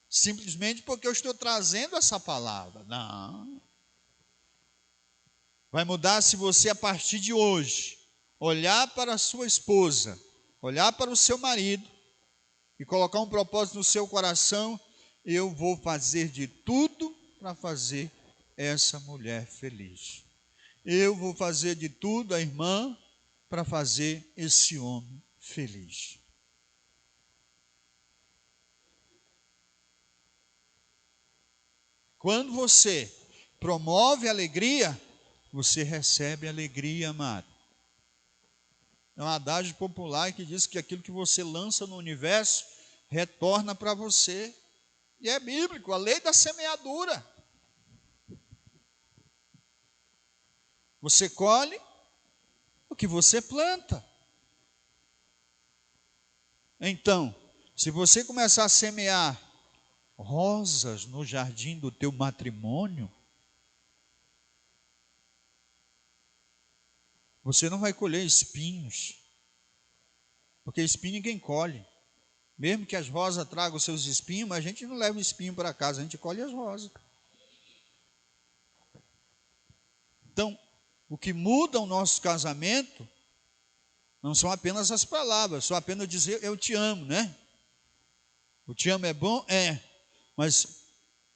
simplesmente porque eu estou trazendo essa palavra. Não. Vai mudar se você, a partir de hoje, olhar para a sua esposa, olhar para o seu marido e colocar um propósito no seu coração: eu vou fazer de tudo para fazer essa mulher feliz. Eu vou fazer de tudo, a irmã, para fazer esse homem feliz. Quando você promove alegria, você recebe alegria, amado. É um adágio popular que diz que aquilo que você lança no universo retorna para você. E é bíblico, a lei da semeadura. Você colhe o que você planta. Então, se você começar a semear rosas no jardim do teu matrimônio, você não vai colher espinhos, porque espinho ninguém colhe. Mesmo que as rosas tragam os seus espinhos, mas a gente não leva o espinho para casa, a gente colhe as rosas. Então, o que muda o nosso casamento não são apenas as palavras, só apenas dizer eu te amo, né? O te amo é bom? É. Mas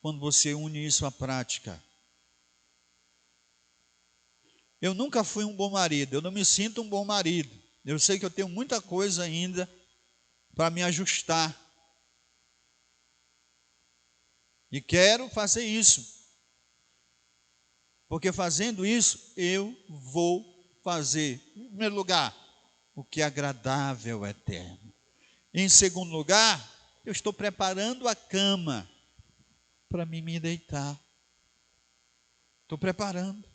quando você une isso à prática. Eu nunca fui um bom marido, eu não me sinto um bom marido. Eu sei que eu tenho muita coisa ainda para me ajustar. E quero fazer isso. Porque fazendo isso, eu vou fazer, em primeiro lugar, o que é agradável ao Eterno. Em segundo lugar, eu estou preparando a cama. para mim me deitar. Estou preparando.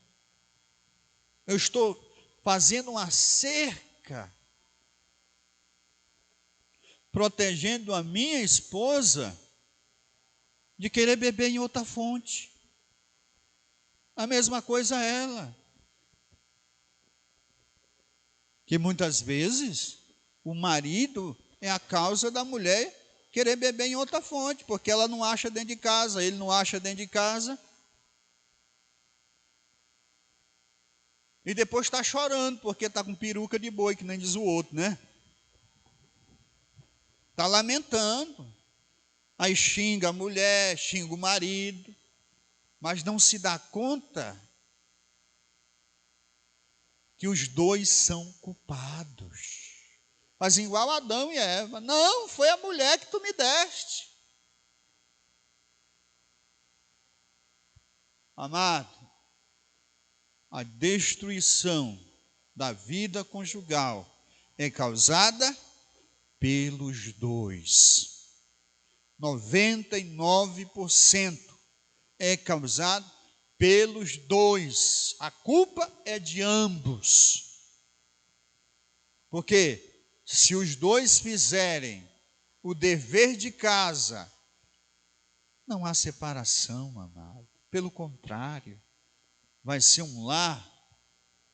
Eu estou fazendo uma cerca, protegendo a minha esposa de querer beber em outra fonte. A mesma coisa ela. Que muitas vezes o marido é a causa da mulher querer beber em outra fonte, porque ela não acha dentro de casa, ele não acha dentro de casa. E depois está chorando, porque está com peruca de boi, que nem diz o outro, né? Está lamentando. Aí xinga a mulher, xinga o marido, mas não se dá conta que os dois são culpados. Mas igual Adão e Eva. Não, foi a mulher que tu me deste. Amado, a destruição da vida conjugal é causada pelos dois. 99% é causado pelos dois. A culpa é de ambos. Porque se os dois fizerem o dever de casa, não há separação, amado. Pelo contrário, vai ser um lar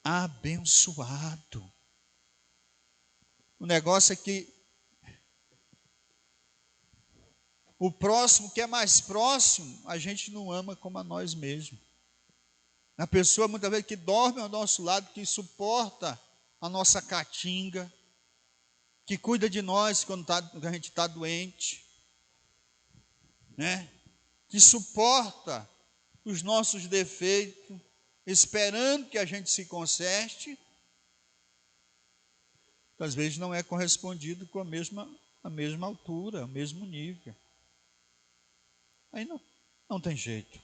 abençoado. O negócio é que o próximo, que é mais próximo, a gente não ama como a nós mesmos. A pessoa, muitas vezes, que dorme ao nosso lado, que suporta a nossa caatinga, que cuida de nós quando a gente está doente, né? Que suporta os nossos defeitos, esperando que a gente se conserte, às vezes não é correspondido com a mesma altura, o mesmo nível. Aí não tem jeito.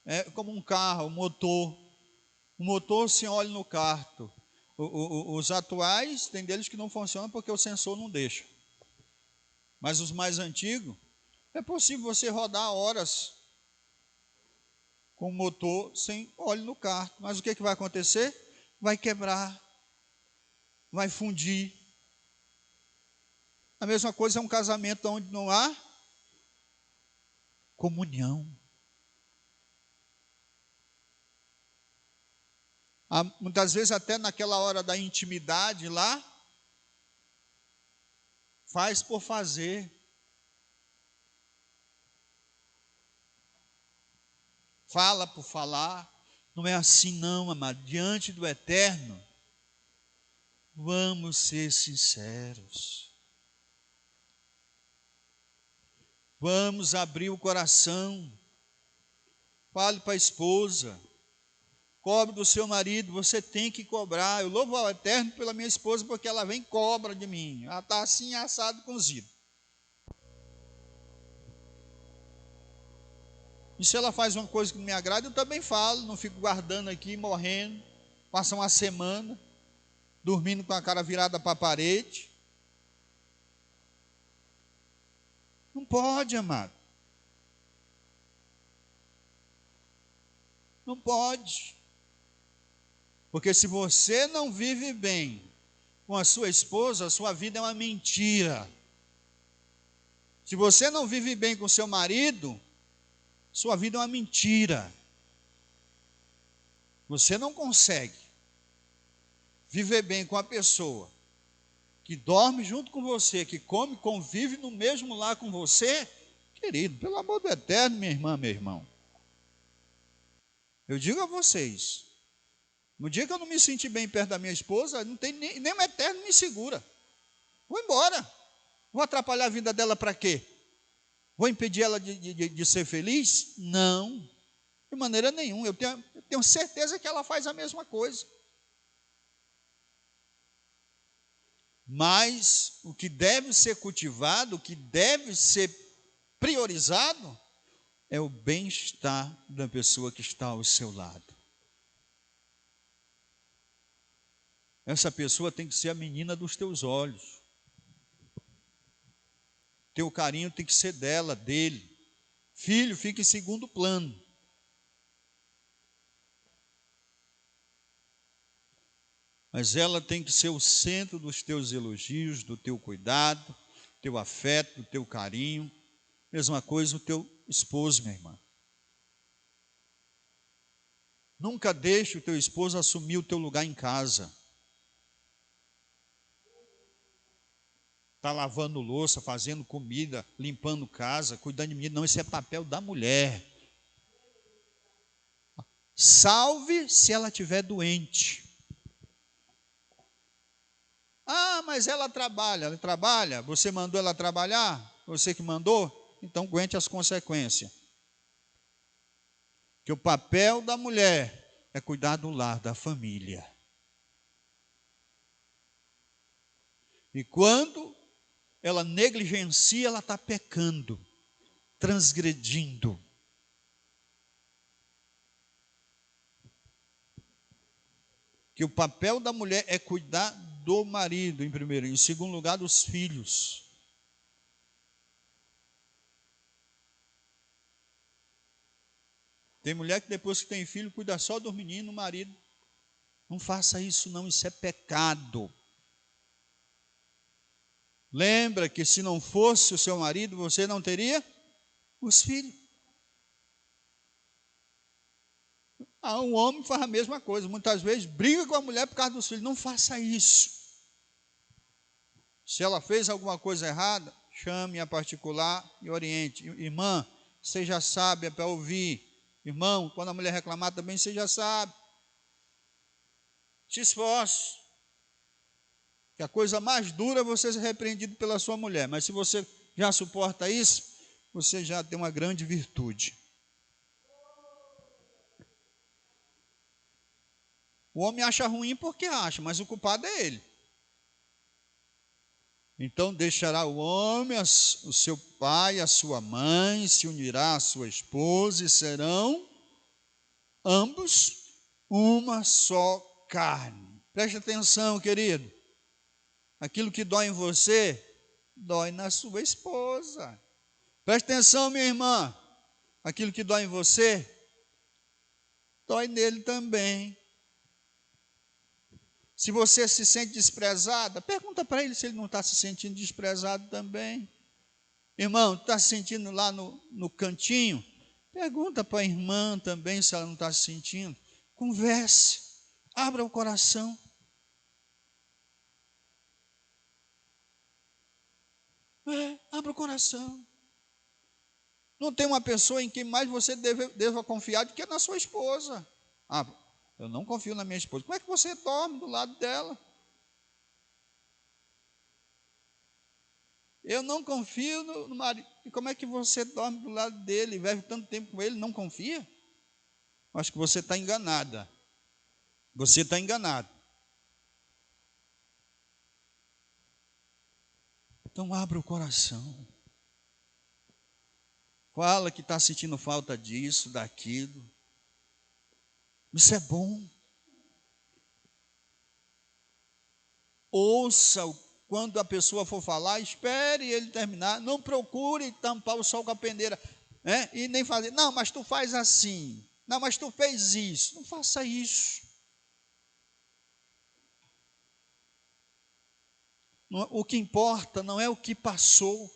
É como um carro, um motor. O motor se olha no carro. Os atuais, tem deles que não funcionam porque o sensor não deixa. Mas os mais antigos, é possível você rodar horas com o motor sem óleo no carro. Mas o que vai acontecer? Vai quebrar, vai fundir. A mesma coisa é um casamento onde não há comunhão. Muitas vezes até naquela hora da intimidade lá, faz por fazer. Fala por falar. Não é assim não, amado. Diante do Eterno, vamos ser sinceros. Vamos abrir o coração. Fale para a esposa. Cobre do seu marido, você tem que cobrar. Eu louvo ao Eterno pela minha esposa, porque ela vem e cobra de mim. Ela está assim, assado, cozido. E se ela faz uma coisa que não me agrada, eu também falo. Não fico guardando aqui, morrendo. Passa uma semana, dormindo com a cara virada para a parede. Não pode, amado. Não pode. Porque se você não vive bem com a sua esposa, a sua vida é uma mentira. Se você não vive bem com seu marido, sua vida é uma mentira. Você não consegue viver bem com a pessoa que dorme junto com você, que come, convive no mesmo lar com você. Querido, pelo amor do Eterno, minha irmã, meu irmão. Eu digo a vocês, no dia que eu não me sentir bem perto da minha esposa, não tem nem o Eterno me segura. Vou embora. Vou atrapalhar a vida dela para quê? Vou impedir ela de ser feliz? Não, de maneira nenhuma. Eu tenho certeza que ela faz a mesma coisa. Mas o que deve ser cultivado, o que deve ser priorizado, é o bem-estar da pessoa que está ao seu lado. Essa pessoa tem que ser a menina dos teus olhos. Teu carinho tem que ser dela, dele. Filho fica em segundo plano. Mas ela tem que ser o centro dos teus elogios, do teu cuidado, teu afeto, do teu carinho. Mesma coisa o teu esposo, minha irmã. Nunca deixe o teu esposo assumir o teu lugar em casa. Está lavando louça, fazendo comida, limpando casa, cuidando de mim. Não, isso é papel da mulher. Salve se ela estiver doente. Ah, mas ela trabalha. Você mandou ela trabalhar? Você que mandou? Então aguente as consequências. Que o papel da mulher é cuidar do lar, da família. E quando ela negligencia, ela está pecando, transgredindo. Que o papel da mulher é cuidar do marido, em primeiro. Em segundo lugar, dos filhos. Tem mulher que depois que tem filho, cuida só dos meninos, do marido. Não faça isso não, isso é pecado. Lembra que se não fosse o seu marido, você não teria os filhos. Um homem faz a mesma coisa, muitas vezes briga com a mulher por causa dos filhos. Não faça isso. Se ela fez alguma coisa errada, chame a particular e oriente. Irmã, seja sábia para ouvir. Irmão, quando a mulher reclamar também, seja sábio. Se esforce. Que a coisa mais dura é você ser repreendido pela sua mulher. Mas se você já suporta isso, você já tem uma grande virtude. O homem acha ruim porque acha, mas o culpado é ele. Então deixará o homem, o seu pai, a sua mãe, se unirá à sua esposa e serão ambos uma só carne. Preste atenção, querido. Aquilo que dói em você, dói na sua esposa. Preste atenção, minha irmã. Aquilo que dói em você, dói nele também. Se você se sente desprezada, pergunta para ele se ele não está se sentindo desprezado também. Irmão, está se sentindo lá no cantinho? Pergunta para a irmã também se ela não está se sentindo. Converse, abra o coração. Abra o coração. Não tem uma pessoa em que mais você deva confiar do que na sua esposa. Eu não confio na minha esposa. Como é que você dorme do lado dela? Eu não confio no marido. E como é que você dorme do lado dele? Vive tanto tempo com ele, não confia? Acho que você está enganada. Você está enganado. Então abra o coração. Fala que está sentindo falta disso, daquilo. Isso é bom. Ouça quando a pessoa for falar, espere ele terminar. Não procure tampar o sol com a peneira. E nem fazer, não, mas tu faz assim. Não, mas tu fez isso. Não faça isso. O que importa não é o que passou.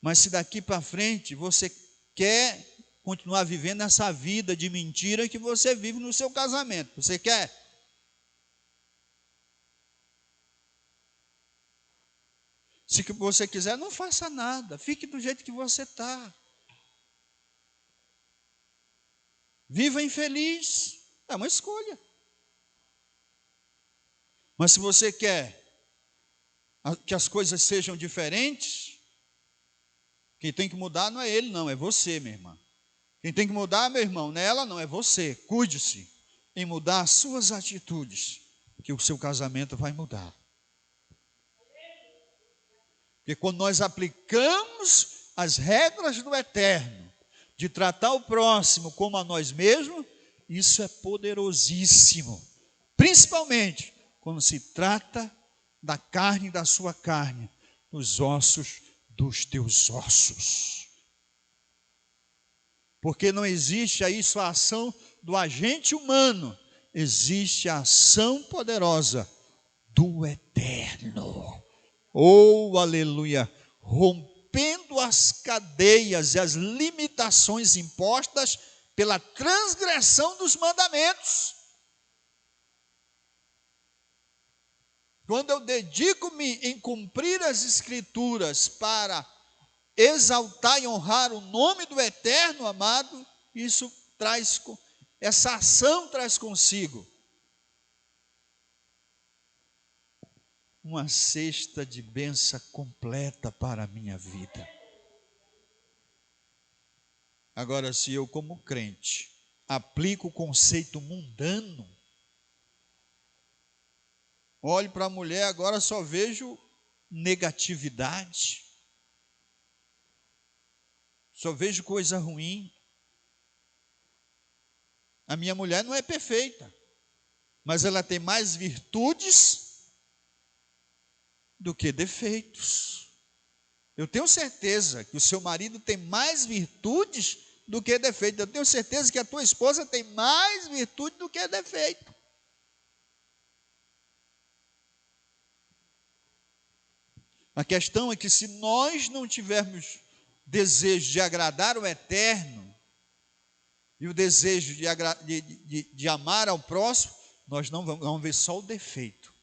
Mas se daqui para frente você quer continuar vivendo essa vida de mentira que você vive no seu casamento, você quer? Se você quiser, não faça nada, fique do jeito que você está. Viva infeliz, é uma escolha. Mas se você quer que as coisas sejam diferentes, quem tem que mudar não é ele, não, é você, minha irmã. Quem tem que mudar, meu irmão, não é ela, não, é você. Cuide-se em mudar as suas atitudes, que o seu casamento vai mudar. Porque quando nós aplicamos as regras do eterno, de tratar o próximo como a nós mesmos, isso é poderosíssimo. Principalmente quando se trata da carne da sua carne, dos ossos dos teus ossos. Porque não existe aí só a ação do agente humano, existe a ação poderosa do Eterno. Oh, aleluia! Rompendo as cadeias e as limitações impostas pela transgressão dos mandamentos. Quando eu dedico-me em cumprir as Escrituras para exaltar e honrar o nome do Eterno, amado, isso traz, essa ação traz consigo uma cesta de bênção completa para a minha vida. Agora, se eu, como crente, aplico o conceito mundano, olho para a mulher, agora só vejo negatividade, só vejo coisa ruim. A minha mulher não é perfeita, mas ela tem mais virtudes do que defeitos. Eu tenho certeza que o seu marido tem mais virtudes do que defeitos. Eu tenho certeza que a tua esposa tem mais virtude do que defeito. A questão é que se nós não tivermos desejo de agradar o Eterno e o desejo de amar ao próximo, nós não vamos ver só o defeito.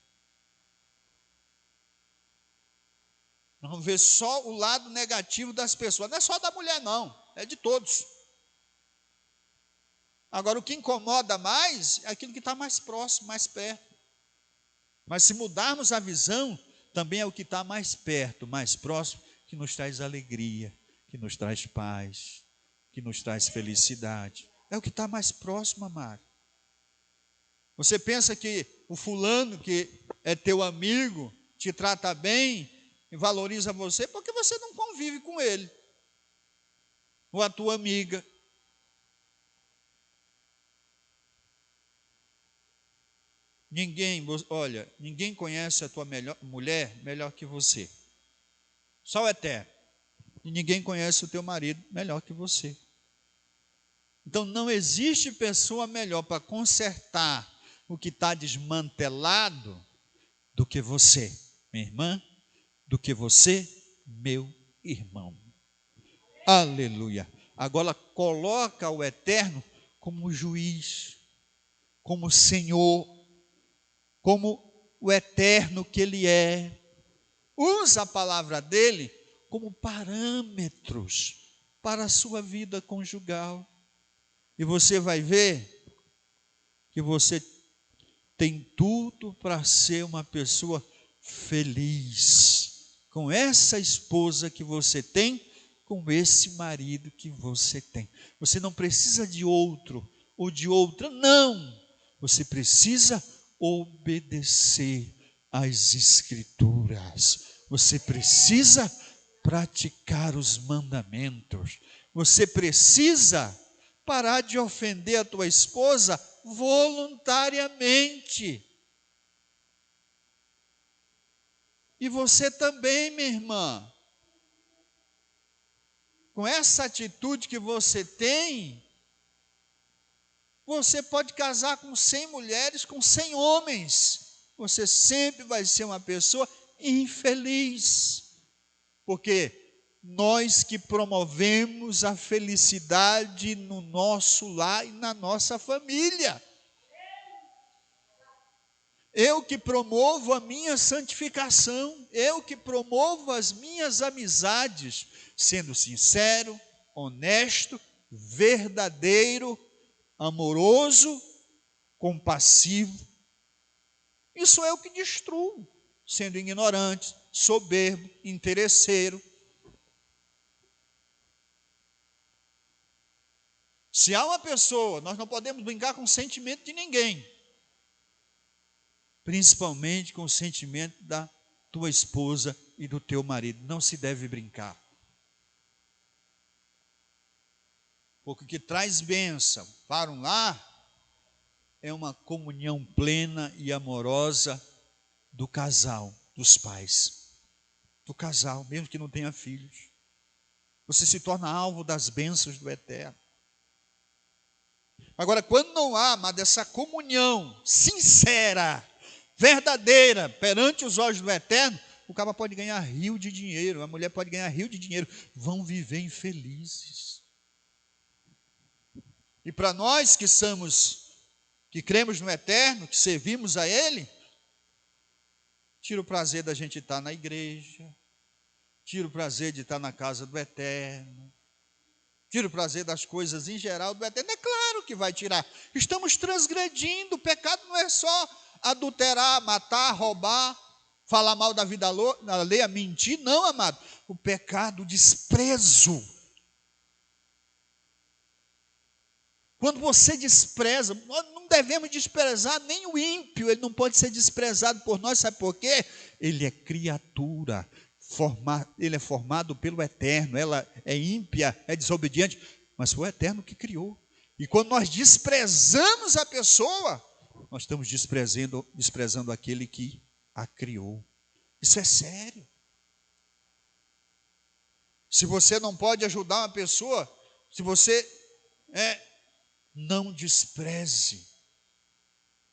Nós vamos ver só o lado negativo das pessoas. Não é só da mulher, não, é de todos. Agora, o que incomoda mais é aquilo que está mais próximo, mais perto. Mas se mudarmos a visão, também é o que está mais perto, mais próximo, que nos traz alegria, que nos traz paz, que nos traz felicidade. É o que está mais próximo, amado. Você pensa que o fulano que é teu amigo te trata bem e valoriza você porque você não convive com ele, ou a tua amiga. Ninguém conhece a tua mulher melhor que você. Só o Eterno. E ninguém conhece o teu marido melhor que você. Então não existe pessoa melhor para consertar o que está desmantelado do que você, minha irmã, do que você, meu irmão. Aleluia. Agora coloca o Eterno como juiz, como Senhor, como o Eterno que Ele é. Usa a palavra dele como parâmetros para a sua vida conjugal. E você vai ver que você tem tudo para ser uma pessoa feliz com essa esposa que você tem, com esse marido que você tem. Você não precisa de outro ou de outra, não. Você precisa obedecer às Escrituras. Você precisa praticar os mandamentos. Você precisa parar de ofender a tua esposa voluntariamente. E você também, minha irmã. Com essa atitude que você tem, você pode casar com 100 mulheres, com 100 homens. Você sempre vai ser uma pessoa infeliz. Porque nós que promovemos a felicidade no nosso lar e na nossa família. Eu que promovo a minha santificação, eu que promovo as minhas amizades, sendo sincero, honesto, verdadeiro, amoroso, compassivo. Isso é o que destruo, sendo ignorante, soberbo, interesseiro. Se há uma pessoa, nós não podemos brincar com o sentimento de ninguém, principalmente com o sentimento da tua esposa e do teu marido. Não se deve brincar. Porque o que traz bênção para um lar é uma comunhão plena e amorosa do casal. dos pais, do casal, mesmo que não tenha filhos. Você se torna alvo das bênçãos do Eterno. Agora, quando não há, amado, essa comunhão sincera, verdadeira, perante os olhos do Eterno, o cara pode ganhar rio de dinheiro, a mulher pode ganhar rio de dinheiro, vão viver infelizes. E para nós que cremos no Eterno, que servimos a Ele, tira o prazer da gente estar na igreja, tira o prazer de estar na casa do Eterno, tira o prazer das coisas em geral do Eterno. É claro que vai tirar. Estamos transgredindo. O pecado não é só adulterar, matar, roubar, falar mal da vida alheia, mentir. Não, amado. O pecado, o desprezo. Quando você despreza, nós não devemos desprezar nem o ímpio. Ele não pode ser desprezado por nós. Sabe por quê? Ele é criatura. Ele é formado pelo Eterno, ela é ímpia, é desobediente, mas foi o Eterno que criou. E quando nós desprezamos a pessoa, nós estamos desprezando aquele que a criou. Isso é sério. Se você não pode ajudar uma pessoa, se você não despreze,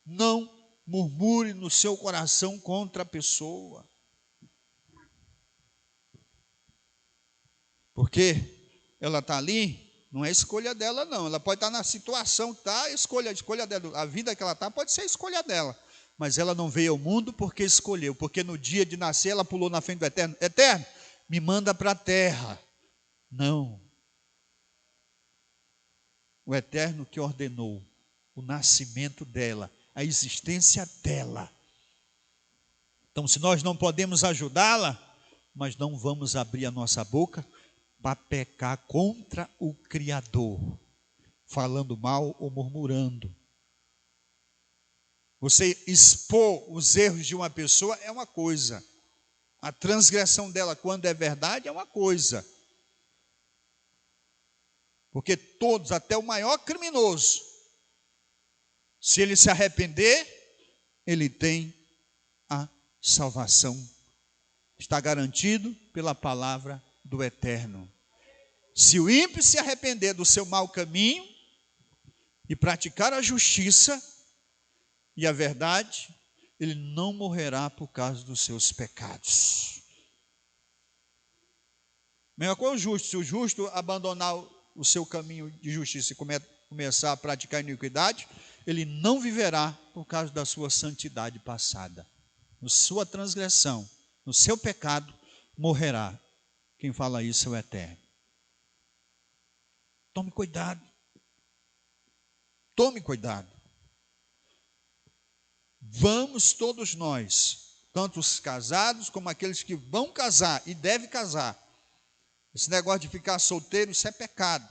não murmure no seu coração contra a pessoa. Porque ela está ali, não é escolha dela não, ela pode estar na situação que está, a escolha dela, a vida que ela está pode ser a escolha dela, mas ela não veio ao mundo porque escolheu, porque no dia de nascer ela pulou na frente do Eterno, Eterno, me manda para a terra. Não, o Eterno que ordenou o nascimento dela, a existência dela. Então, se nós não podemos ajudá-la, mas não vamos abrir a nossa boca para pecar contra o Criador, falando mal ou murmurando. Você expor os erros de uma pessoa é uma coisa, a transgressão dela, quando é verdade, é uma coisa. Porque todos, até o maior criminoso, se ele se arrepender, ele tem a salvação. Está garantido pela palavra do Eterno. Se o ímpio se arrepender do seu mau caminho e praticar a justiça e a verdade, ele não morrerá por causa dos seus pecados. Mesma coisa o justo. Se o justo abandonar o seu caminho de justiça e começar a praticar iniquidade, ele não viverá por causa da sua santidade passada. Na sua transgressão, no seu pecado, morrerá. Quem fala isso é o Eterno. Tome cuidado. Tome cuidado. Vamos todos nós, tanto os casados como aqueles que vão casar e devem casar. Esse negócio de ficar solteiro, isso é pecado.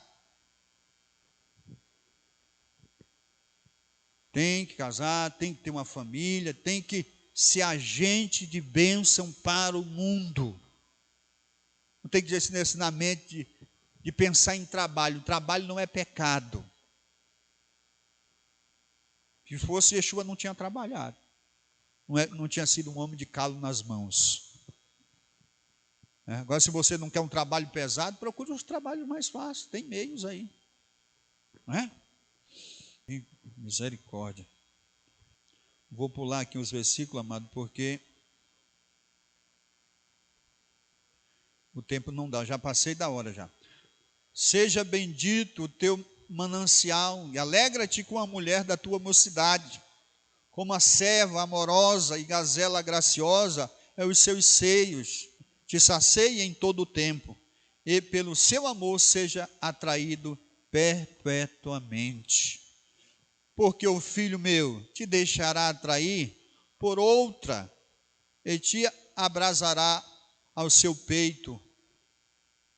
Tem que casar, tem que ter uma família, tem que ser agente de bênção para o mundo. Não tem que ter esse ensinamento de pensar em trabalho. O trabalho não é pecado. Se fosse, Yeshua não tinha trabalhado. Não tinha sido um homem de calo nas mãos. Agora, se você não quer um trabalho pesado, procure os trabalhos mais fáceis. Tem meios aí. Não é? Misericórdia. Vou pular aqui os versículos, amado, porque o tempo não dá. Já passei da hora já. Seja bendito o teu manancial, e alegra-te com a mulher da tua mocidade, como a serva amorosa e gazela graciosa é os seus seios, te sacia em todo o tempo, e pelo seu amor seja atraído perpetuamente. Porque o filho meu te deixará atrair por outra, e te abrasará ao seu peito,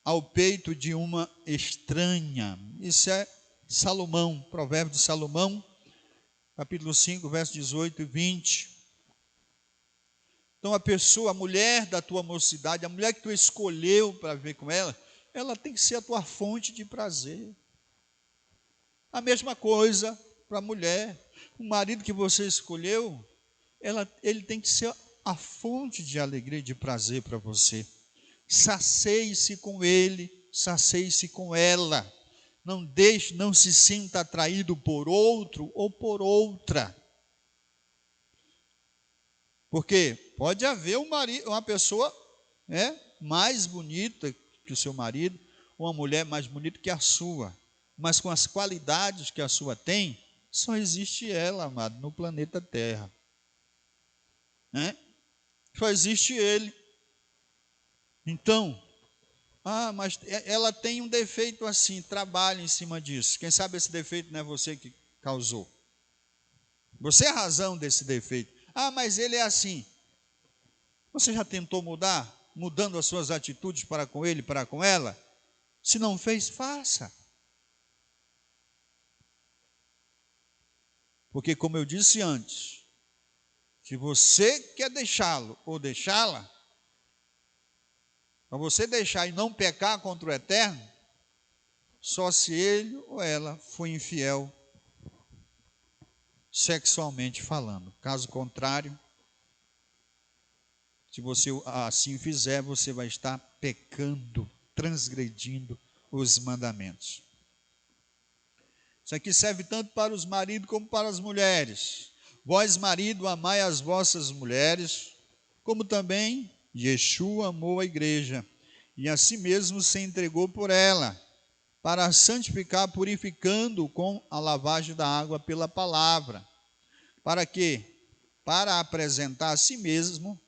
ao peito de uma estranha. Isso é Salomão, Provérbio de Salomão, capítulo 5, versos 18 e 20. Então a pessoa, a mulher da tua mocidade, a mulher que tu escolheu para viver com ela, ela tem que ser a tua fonte de prazer. A mesma coisa para a mulher. O marido que você escolheu, ele tem que ser a fonte de alegria e de prazer para você. Sacie-se com ele, sacie-se com ela. Não se sinta atraído por outro ou por outra. Porque pode haver uma pessoa mais bonita que o seu marido, ou uma mulher mais bonita que a sua, mas com as qualidades que a sua tem, só existe ela, amado, no planeta Terra. Só existe ele. Então, mas ela tem um defeito assim, trabalhe em cima disso. Quem sabe esse defeito não é você que causou. Você é a razão desse defeito. Mas ele é assim. Você já tentou mudar? Mudando as suas atitudes para com ele, para com ela? Se não fez, faça. Porque, como eu disse antes, se você quer deixá-lo ou deixá-la, para você deixar e não pecar contra o Eterno, só se ele ou ela for infiel, sexualmente falando. Caso contrário, se você assim fizer, você vai estar pecando, transgredindo os mandamentos. Isso aqui serve tanto para os maridos como para as mulheres. Vós, marido, amai as vossas mulheres, como também Yeshua amou a igreja, e a si mesmo se entregou por ela, para a santificar, purificando com a lavagem da água pela palavra. Para quê? Para apresentar a si mesmo,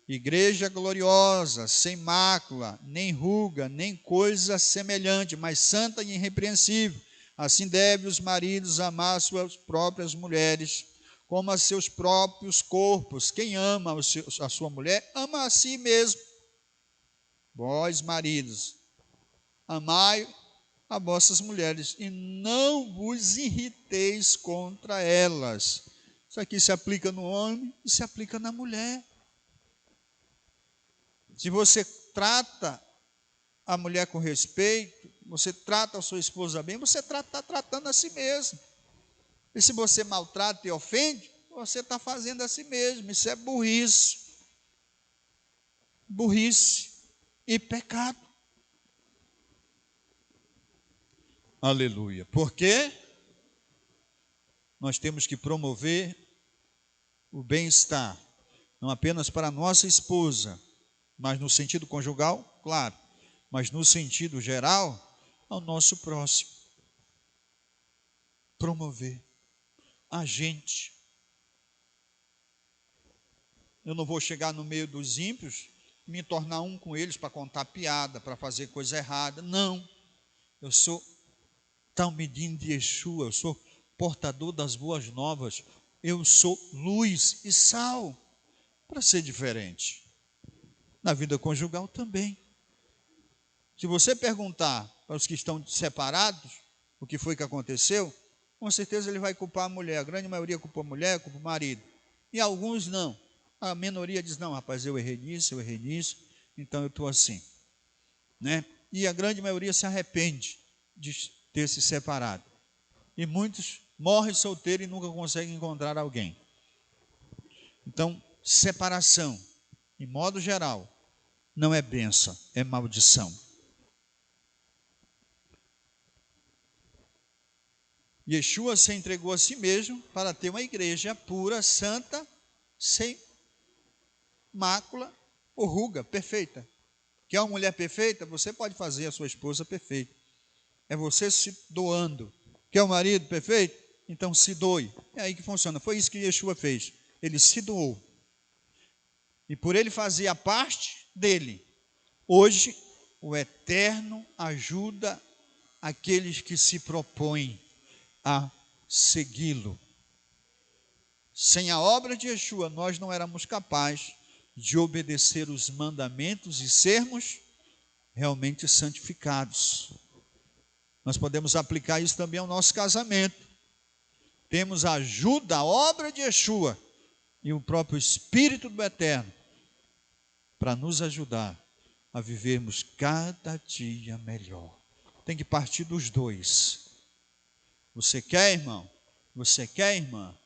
igreja gloriosa, sem mácula, nem ruga, nem coisa semelhante, mas santa e irrepreensível. Assim devem os maridos amar suas próprias mulheres, como a seus próprios corpos. Quem ama a sua mulher, ama a si mesmo. Vós, maridos, amai a vossas mulheres, e não vos irriteis contra elas. Isso aqui se aplica no homem e se aplica na mulher. Se você trata a mulher com respeito, você trata a sua esposa bem, você está tratando a si mesmo. E se você maltrata e ofende, você está fazendo a si mesmo. Isso é burrice. Burrice e pecado. Aleluia. Porque nós temos que promover o bem-estar, não apenas para a nossa esposa, mas no sentido conjugal, claro, mas no sentido geral, ao nosso próximo. Promover a gente. Eu não vou chegar no meio dos ímpios, me tornar um com eles para contar piada, para fazer coisa errada. Não. Eu sou Talmidim de Yeshua, eu sou portador das boas novas. Eu sou luz e sal, para ser diferente. Na vida conjugal também. Se você perguntar para os que estão separados o que foi que aconteceu, com certeza ele vai culpar a mulher. A grande maioria culpa a mulher, culpa o marido. E alguns não. A minoria diz, não, rapaz, eu errei nisso, então eu estou assim. E a grande maioria se arrepende de ter se separado. E muitos morrem solteiros e nunca conseguem encontrar alguém. Então, separação, em modo geral, não é bênção, é maldição. Yeshua se entregou a si mesmo para ter uma igreja pura, santa, sem mácula ou ruga, perfeita. Quer uma mulher perfeita? Você pode fazer a sua esposa perfeita. É você se doando. Quer um marido perfeito? Então se doe. É aí que funciona. Foi isso que Yeshua fez. Ele se doou. E por ele fazer a parte dele, hoje o Eterno ajuda aqueles que se propõem a segui-lo. Sem a obra de Yeshua, nós não éramos capazes de obedecer os mandamentos e sermos realmente santificados. Nós podemos aplicar isso também ao nosso casamento. Temos a ajuda, a obra de Yeshua e o próprio Espírito do Eterno para nos ajudar a vivermos cada dia melhor. Tem que partir dos dois. Você quer, irmão? Você quer, irmã?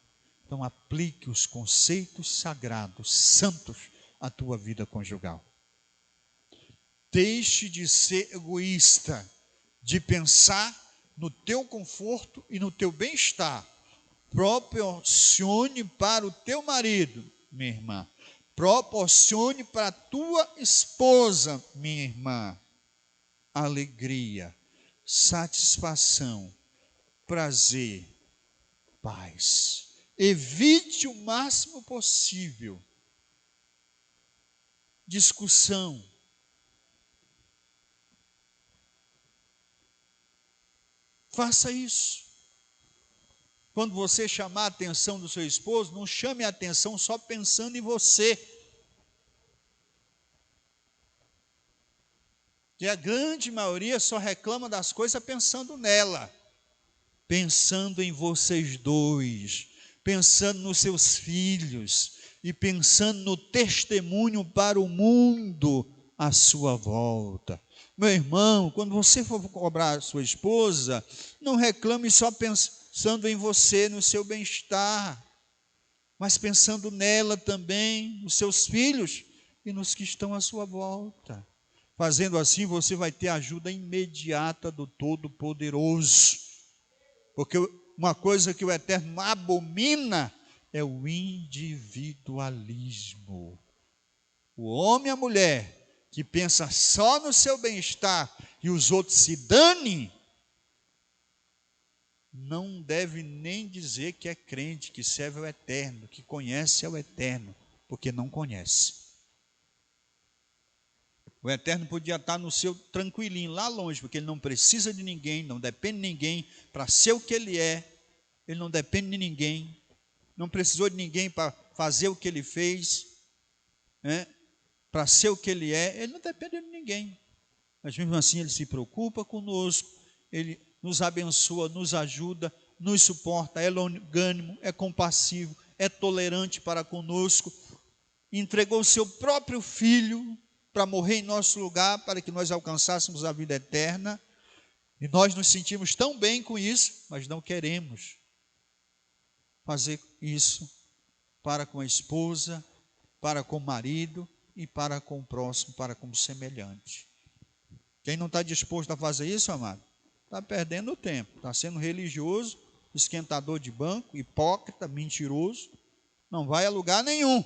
Então aplique os conceitos sagrados, santos, à tua vida conjugal. Deixe de ser egoísta, de pensar no teu conforto e no teu bem-estar. Proporcione para o teu marido, minha irmã. Proporcione para a tua esposa, minha irmã, alegria, satisfação, prazer, paz. Evite o máximo possível discussão. Faça isso. Quando você chamar a atenção do seu esposo, não chame a atenção só pensando em você. Que a grande maioria só reclama das coisas pensando nela. Pensando em vocês dois, pensando nos seus filhos e pensando no testemunho para o mundo à sua volta. Meu irmão, quando você for cobrar a sua esposa, não reclame só pensando em você, no seu bem-estar, mas pensando nela também, nos seus filhos e nos que estão à sua volta. Fazendo assim, você vai ter a ajuda imediata do Todo-Poderoso. Porque uma coisa que o Eterno abomina é o individualismo. O homem e a mulher que pensa só no seu bem-estar e os outros se danem, não deve nem dizer que é crente, que serve ao Eterno, que conhece ao Eterno, porque não conhece. O Eterno podia estar no seu tranquilinho, lá longe, porque ele não precisa de ninguém, não depende de ninguém para ser o que ele é. Ele não depende de ninguém, não precisou de ninguém para fazer o que ele fez, né? Para ser o que ele é, ele não depende de ninguém. Mas mesmo assim ele se preocupa conosco, ele nos abençoa, nos ajuda, nos suporta, é longânimo, é compassivo, é tolerante para conosco, entregou o seu próprio filho para morrer em nosso lugar, para que nós alcançássemos a vida eterna, e nós nos sentimos tão bem com isso, mas não queremos fazer isso para com a esposa, para com o marido e para com o próximo, para com o semelhante. Quem não está disposto a fazer isso, amado, está perdendo o tempo, está sendo religioso, esquentador de banco, hipócrita, mentiroso, não vai a lugar nenhum.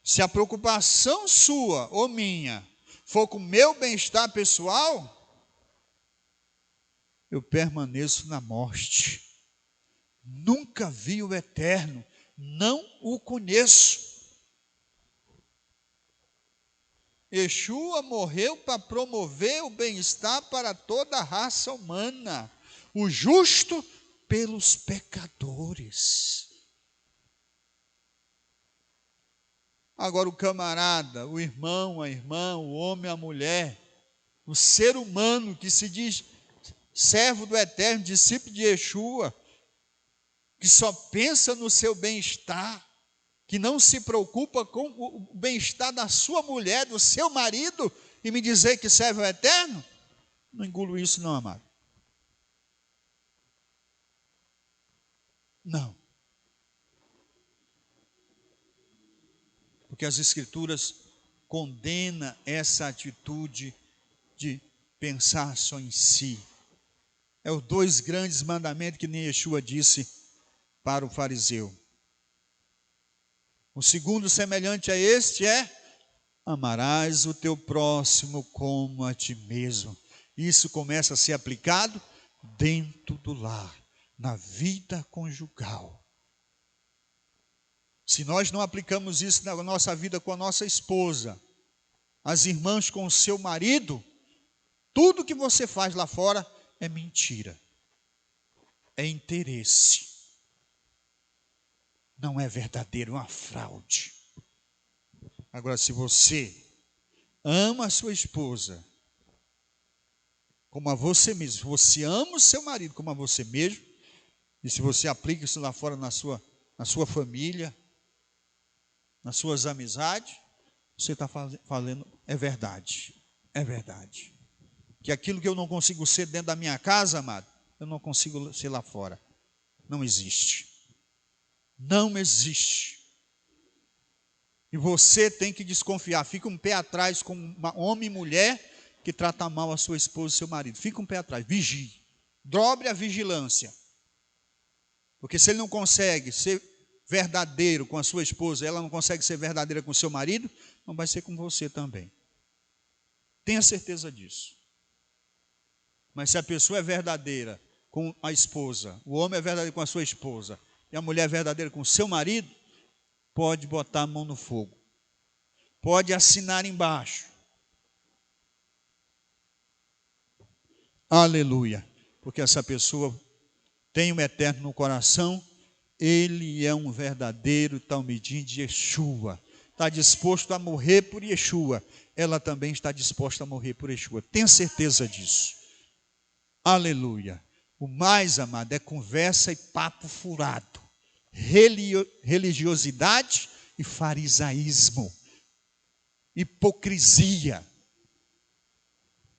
Se a preocupação sua ou minha for com o meu bem-estar pessoal, eu permaneço na morte. Nunca vi o Eterno, não o conheço. Yeshua morreu para promover o bem-estar para toda a raça humana, o justo pelos pecadores. Agora o camarada, o irmão, a irmã, o homem, a mulher, o ser humano que se diz servo do Eterno, discípulo de Yeshua, que só pensa no seu bem-estar, que não se preocupa com o bem-estar da sua mulher, do seu marido, e me dizer que serve ao Eterno, não engulo isso não, amado. Não. Porque as Escrituras condenam essa atitude de pensar só em si. É os dois grandes mandamentos que nem Yeshua disse para o fariseu. O segundo semelhante a este é: amarás o teu próximo como a ti mesmo. Isso começa a ser aplicado dentro do lar, na vida conjugal. Se nós não aplicamos isso na nossa vida com a nossa esposa, as irmãs com o seu marido, tudo que você faz lá fora é mentira, é interesse, não é verdadeiro, é uma fraude. Agora, se você ama a sua esposa como a você mesmo, se você ama o seu marido como a você mesmo, e se você aplica isso lá fora na sua família, nas suas amizades, você está falando, é verdade, é verdade. Que aquilo que eu não consigo ser dentro da minha casa, amado, eu não consigo ser lá fora. Não existe. Não existe. E você tem que desconfiar. Fica um pé atrás com um homem e mulher que trata mal a sua esposa e seu marido. Fica um pé atrás. Vigie. Dobre a vigilância. Porque se ele não consegue ser verdadeiro com a sua esposa, ela não consegue ser verdadeira com o seu marido, não vai ser com você também. Tenha certeza disso. Mas se a pessoa é verdadeira com a esposa, o homem é verdadeiro com a sua esposa, e a mulher é verdadeira com o seu marido, pode botar a mão no fogo. Pode assinar embaixo. Aleluia. Porque essa pessoa tem o eterno no coração, ele é um verdadeiro talmidim de Yeshua. Está disposto a morrer por Yeshua. Ela também está disposta a morrer por Yeshua. Tenha certeza disso. Aleluia. O mais, amado, é conversa e papo furado. Religiosidade e farisaísmo. Hipocrisia.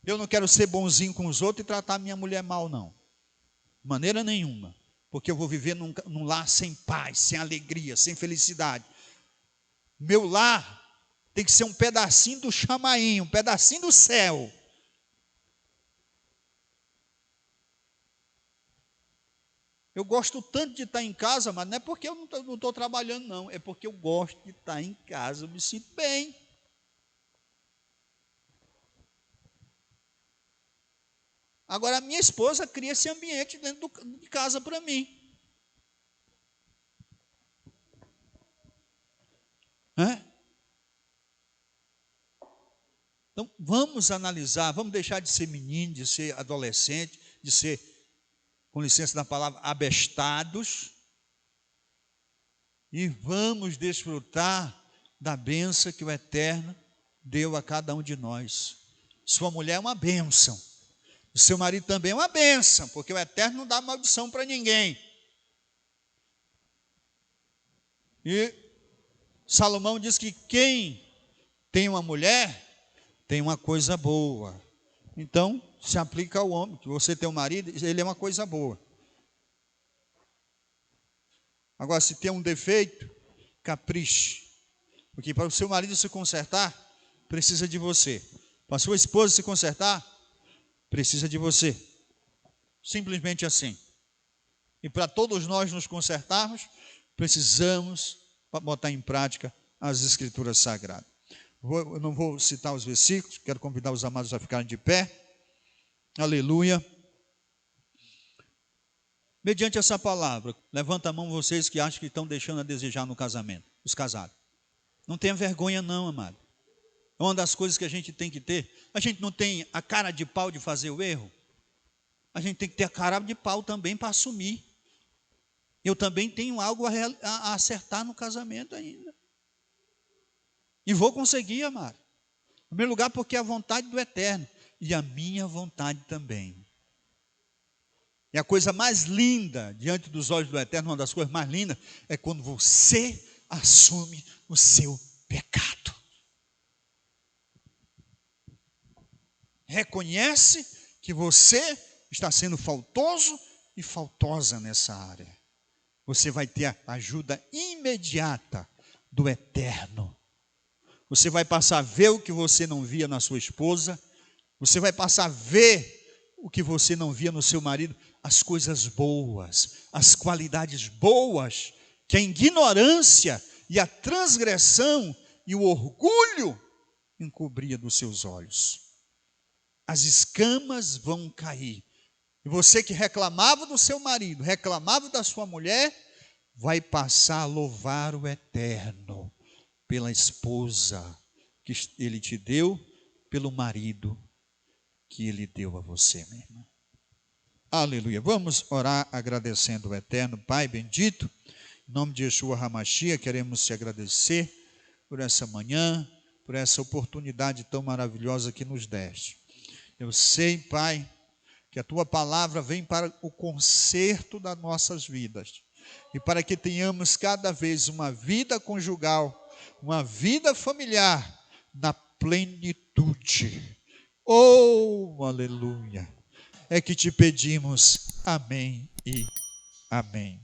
Eu não quero ser bonzinho com os outros e tratar minha mulher mal, não. De maneira nenhuma. Porque eu vou viver num lar sem paz, sem alegria, sem felicidade. Meu lar tem que ser um pedacinho do chamaim, um pedacinho do céu. Eu gosto tanto de estar em casa, mas não é porque eu não estou trabalhando, não. É porque eu gosto de estar em casa, eu me sinto bem. Agora, a minha esposa cria esse ambiente dentro de casa para mim. Então, vamos analisar, vamos deixar de ser menino, de ser adolescente, de ser, com licença da palavra, abestados, e vamos desfrutar da bênção que o Eterno deu a cada um de nós. Sua mulher é uma bênção, o seu marido também é uma bênção, porque o Eterno não dá maldição para ninguém. E Salomão diz que quem tem uma mulher, tem uma coisa boa. Então, se aplica ao homem, que você tem um marido, ele é uma coisa boa. Agora, se tem um defeito, capriche. Porque para o seu marido se consertar, precisa de você. Para a sua esposa se consertar, precisa de você. Simplesmente assim. E para todos nós nos consertarmos, precisamos botar em prática as Escrituras Sagradas. Eu não vou citar os versículos, quero convidar os amados a ficarem de pé. Aleluia. Mediante essa palavra, levanta a mão vocês que acham que estão deixando a desejar no casamento, os casados. Não tenha vergonha não, amado. É uma das coisas que a gente tem que ter. A gente não tem a cara de pau de fazer o erro. A gente tem que ter a cara de pau também para assumir. Eu também tenho algo a acertar no casamento ainda. E vou conseguir, amado. Em primeiro lugar, porque é a vontade do Eterno. E a minha vontade também. E a coisa mais linda, diante dos olhos do Eterno, uma das coisas mais lindas, é quando você assume o seu pecado. Reconhece que você está sendo faltoso e faltosa nessa área. Você vai ter a ajuda imediata do Eterno. Você vai passar a ver o que você não via na sua esposa. Você vai passar a ver o que você não via no seu marido. As coisas boas, as qualidades boas, que a ignorância e a transgressão e o orgulho encobria dos seus olhos. As escamas vão cair. E você que reclamava do seu marido, reclamava da sua mulher, vai passar a louvar o Eterno pela esposa que ele te deu, pelo marido que ele deu a você, minha irmã. Aleluia. Vamos orar agradecendo o Eterno. Pai bendito, em nome de Yeshua HaMashiach, queremos te agradecer por essa manhã, por essa oportunidade tão maravilhosa que nos deste. Eu sei, Pai, que a tua palavra vem para o conserto das nossas vidas e para que tenhamos cada vez uma vida conjugal, uma vida familiar na plenitude. Oh, aleluia! É que te pedimos. Amém e Amém.